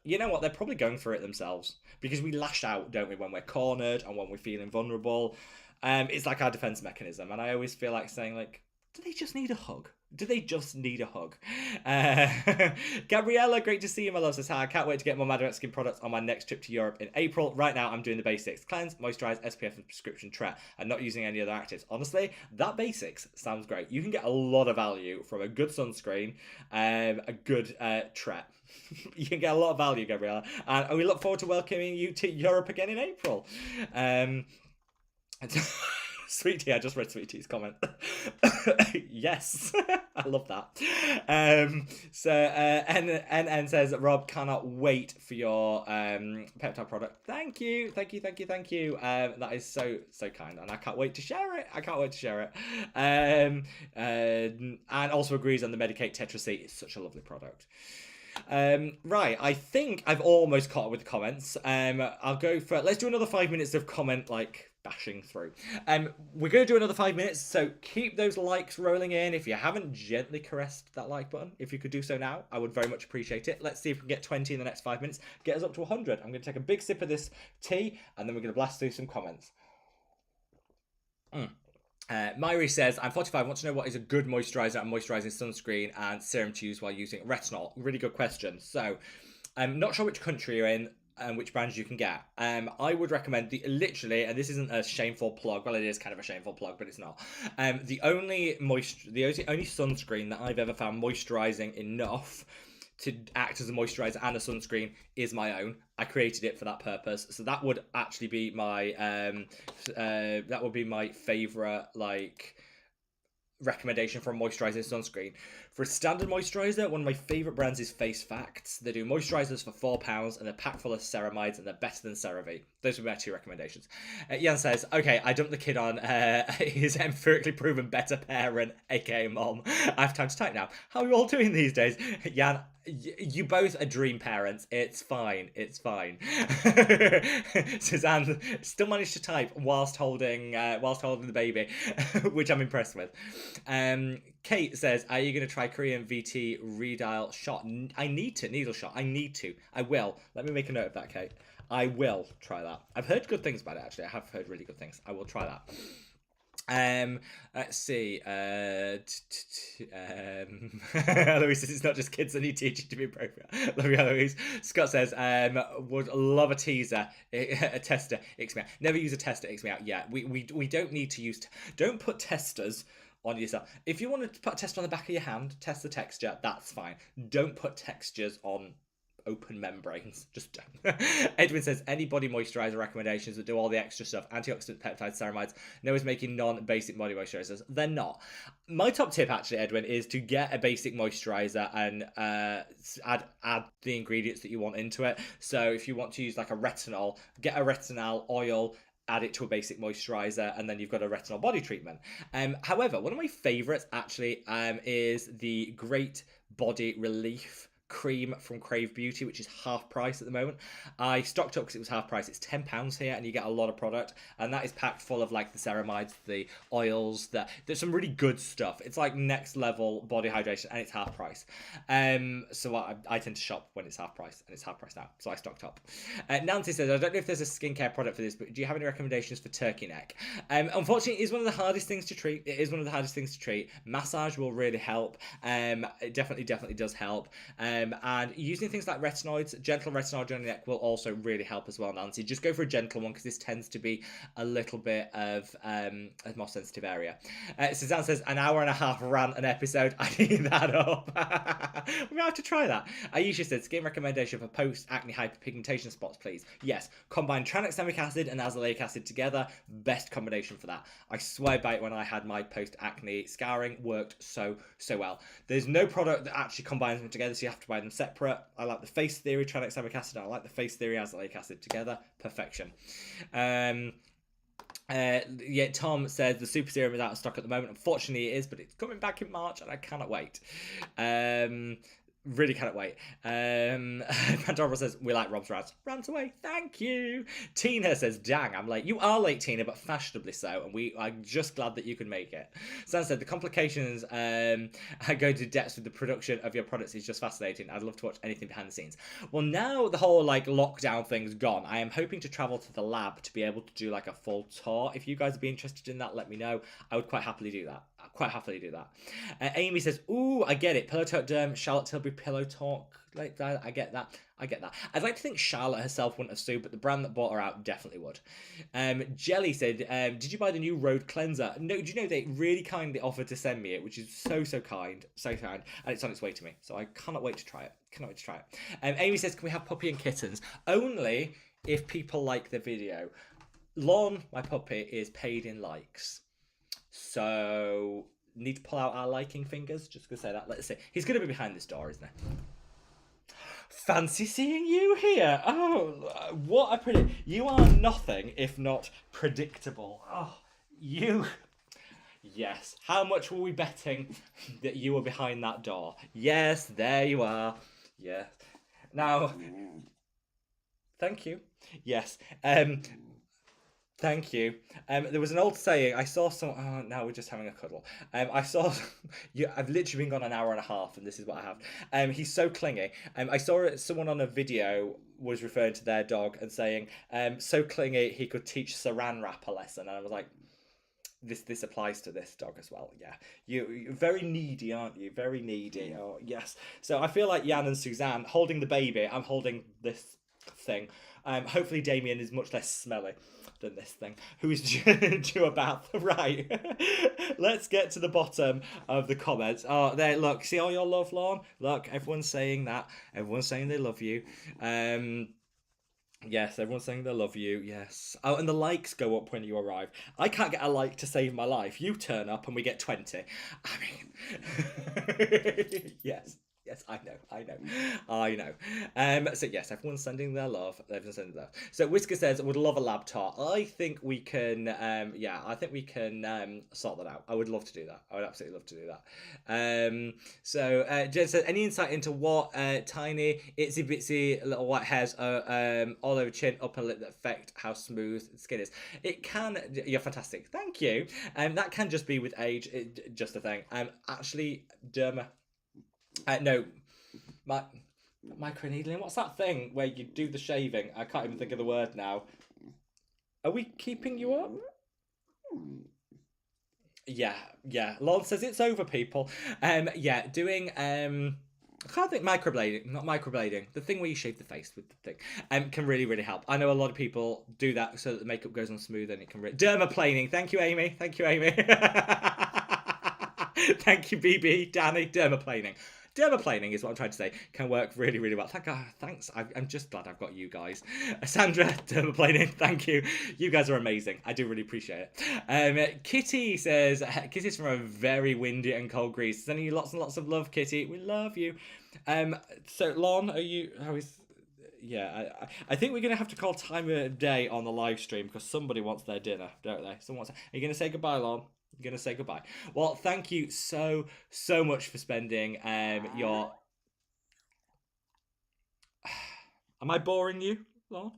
you know what, they're probably going through it themselves, because we lash out, don't we, when we're cornered and when we're feeling vulnerable. It's like our defense mechanism, and I always feel like saying, like, do they just need a hug? Do they just need a hug? Gabriella, great to see you, my love, says, hi, I can't wait to get more Mad Skin products on my next trip to Europe in April. Right now, I'm doing the basics. Cleanse, moisturize, SPF, and prescription tret, and not using any other actives. Honestly, that basics sounds great. You can get a lot of value from a good sunscreen, a good tret. You can get a lot of value, Gabriella. And we look forward to welcoming you to Europe again in April. Sweet Tea, I just read Sweet Tea's comment. Yes, I love that. NN says, Rob, cannot wait for your peptide product. Thank you. That is so kind, and I can't wait to share it. And also agrees on the Medicate Tetra C. It's such a lovely product. Right, I think I've almost caught up with the comments. I'll go for, let's do another 5 minutes of comment, like, bashing through. We're going to do another 5 minutes, so keep those likes rolling in. If you haven't gently caressed that like button, if you could do so now, I would very much appreciate it. Let's see if we can get 20 in the next 5 minutes, get us up to 100. I'm going to take a big sip of this tea, and then we're going to blast through some comments. Myri says, I'm 45, want to know what is a good moisturiser and moisturising sunscreen and serum to use while using retinol. Really good question. So, I'm not sure which country you're in and which brands you can get. I would recommend, literally, and this isn't a shameful plug, well, it is kind of a shameful plug, but it's not. The only sunscreen that I've ever found moisturising enough to act as a moisturiser and a sunscreen is my own. I created it for that purpose, so that would actually be my favourite, like, recommendation for a moisturising sunscreen. For a standard moisturiser, one of my favourite brands is Face Facts. They do moisturisers for £4 and they're packed full of ceramides and they're better than CeraVe. Those would be my two recommendations. Jan says, okay, I dumped the kid on his empirically proven better parent, aka mom. I have time to type now. How are you all doing these days? Jan, you both are dream parents. It's fine. Suzanne still managed to type whilst holding the baby, which I'm impressed with. Kate says, are you going to try Korean VT redial shot? I need to. Needle shot. I need to. I will. Let me make a note of that, Kate. I will try that. I've heard good things about it, actually. I have heard really good things. I will try that. Let's see. Louise says it's not just kids that need teaching to be appropriate. Love you, Louise. Scott says, would love a teaser, a tester. Icks me out. Never use a tester. Icks me out. Yeah, we don't need to use. Don't put testers on yourself. If you want to put a tester on the back of your hand, test the texture. That's fine. Don't put textures on open membranes. Just don't. Edwin says, any body moisturizer recommendations that do all the extra stuff? Antioxidant, peptides, ceramides. No one's making non-basic body moisturizers. They're not. My top tip, actually, Edwin, is to get a basic moisturizer and add the ingredients that you want into it. So if you want to use like a retinol, get a retinol oil, add it to a basic moisturizer, and then you've got a retinol body treatment. However, one of my favorites actually is the Great Body Relief cream from Crave Beauty, which is half price at the moment. I stocked up because it was half price. It's £10 here, and you get a lot of product, and that is packed full of like the ceramides, the oils. There's some really good stuff. It's like next level body hydration, and it's half price. So I tend to shop when it's half price, and it's half price now, so I stocked up. Nancy says, I don't know if there's a skincare product for this, but do you have any recommendations for turkey neck? Unfortunately, it is one of the hardest things to treat. It is one of the hardest things to treat. Massage will really help. It definitely does help. And using things like retinoids, gentle retinol on your neck will also really help as well, Nancy. Just go for a gentle one because this tends to be a little bit of a more sensitive area. Suzanne says, an hour and a half rant an episode. I need that up. We're going to have to try that. Ayesha said, skin recommendation for post-acne hyperpigmentation spots, please. Yes, combine tranexamic acid and azelaic acid together. Best combination for that. I swear by it, when I had my post-acne scouring, worked so well. There's no product that actually combines them together, so you have to buy them separate. I like the Face Theory tranexamic acid. I like the Face Theory azelaic acid together. Perfection. Yeah, Tom says the super serum is out of stock at the moment. Unfortunately, it is, but it's coming back in March, and I cannot wait. Really cannot wait. Pandora says, we like Rob's rants. Rant away. Thank you. Tina says, dang, I'm late. You are late, Tina, but fashionably so. And we are just glad that you could make it. Sam said, the complications go to depths with the production of your products is just fascinating. I'd love to watch anything behind the scenes. Well, now the whole like lockdown thing's gone, I am hoping to travel to the lab to be able to do like a full tour. If you guys would be interested in that, let me know. I would quite happily do that. Amy says, ooh, I get it. Pillow Talk Derm, Charlotte Tilbury Pillow Talk. Like that, I get that. I'd like to think Charlotte herself wouldn't have sued, but the brand that bought her out definitely would. Jelly said, did you buy the new Road Cleanser? No, do you know they really kindly offered to send me it, which is so kind, and it's on its way to me. So I cannot wait to try it. Amy says, can we have puppy and kittens? Only if people like the video. Lon, my puppy, is paid in likes. So, need to pull out our liking fingers. Just gonna say that. Let's see. He's gonna be behind this door, isn't he? Fancy seeing you here. Oh, what a pretty. You are nothing if not predictable. Oh, you. Yes. How much were we betting that you were behind that door? Yes, there you are. Yes. Now, thank you. Yes. Thank you. There was an old saying. I saw some. Oh, now we're just having a cuddle. I saw. I've literally been gone an hour and a half, and this is what I have. He's so clingy. I saw someone on a video was referring to their dog and saying, so clingy he could teach Saran wrap a lesson, and I was like, this applies to this dog as well. Yeah, you're very needy, aren't you? Very needy. Oh yes. So I feel like Jan and Suzanne holding the baby. I'm holding this thing. Hopefully Damien is much less smelly than this thing, who is due a bath. Right. Let's get to the bottom of the comments. Oh, there, look, see all your love, Lorne? Look, everyone's saying that. Everyone's saying they love you. Yes, everyone's saying they love you. Yes. Oh, and the likes go up when you arrive. I can't get a like to save my life. You turn up and we get 20. I mean, yes. Yes, I know. So yes, everyone's sending their love. So Whisker says, would love a lab tour. I think we can, I think we can sort that out. I would love to do that. I would absolutely love to do that. So Jen says, any insight into what tiny, itsy bitsy little white hairs all over chin, upper lip that affect how smooth the skin is? It can, you're fantastic. Thank you. That can just be with age, just a thing. Actually, no, microneedling. What's that thing where you do the shaving? I can't even think of the word now. Are we keeping you up? Yeah. Lon says it's over, people. Yeah, doing I can't think microblading, not microblading. The thing where you shave the face with the thing, can really really help. I know a lot of people do that so that the makeup goes on smooth and it can. Dermaplaning. Thank you, Amy. Thank you, Amy. Thank you, BB, Danny. Dermaplaning. Dermaplaning is what I'm trying to say. Can work really, really well. Thanks. I'm just glad I've got you guys. Sandra, dermaplaning. Thank you. You guys are amazing. I do really appreciate it. Kitty says, Kitty's from a very windy and cold Greece. Sending you lots and lots of love, Kitty. We love you. So Lon, are you? How is? Yeah, I think we're gonna have to call time of day on the live stream because somebody wants their dinner, don't they? Someone wants. Are you gonna say goodbye, Lon? I'm gonna say goodbye. Well, thank you so much for spending your. Am I boring you? Lol.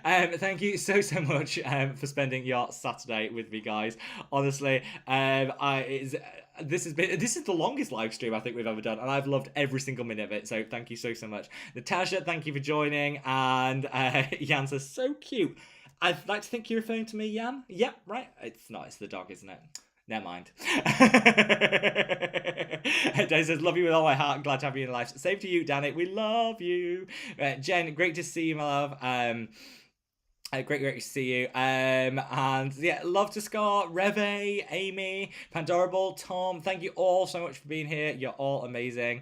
Thank you so much for spending your Saturday with me, guys. Honestly, this is the longest live stream I think we've ever done, and I've loved every single minute of it. So thank you so much, Natasha. Thank you for joining, and Jan says so cute. I'd like to think you're referring to me, Jan. Yep, right. It's not. It's the dog, isn't it? Never mind. Danny says, love you with all my heart. Glad to have you in life. Same to you, Danny. We love you. Jen, great to see you, my love. Great to see you. And yeah, love to Scott, Reve, Amy, Pandorable, Tom. Thank you all so much for being here. You're all amazing.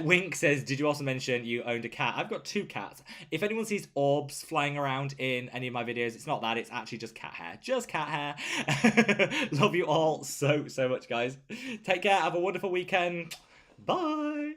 Wink says, did you also mention you owned a cat? I've got 2 cats. If anyone sees orbs flying around in any of my videos, it's not that. It's actually just cat hair. Just cat hair. Love you all so much, guys. Take care. Have a wonderful weekend. Bye.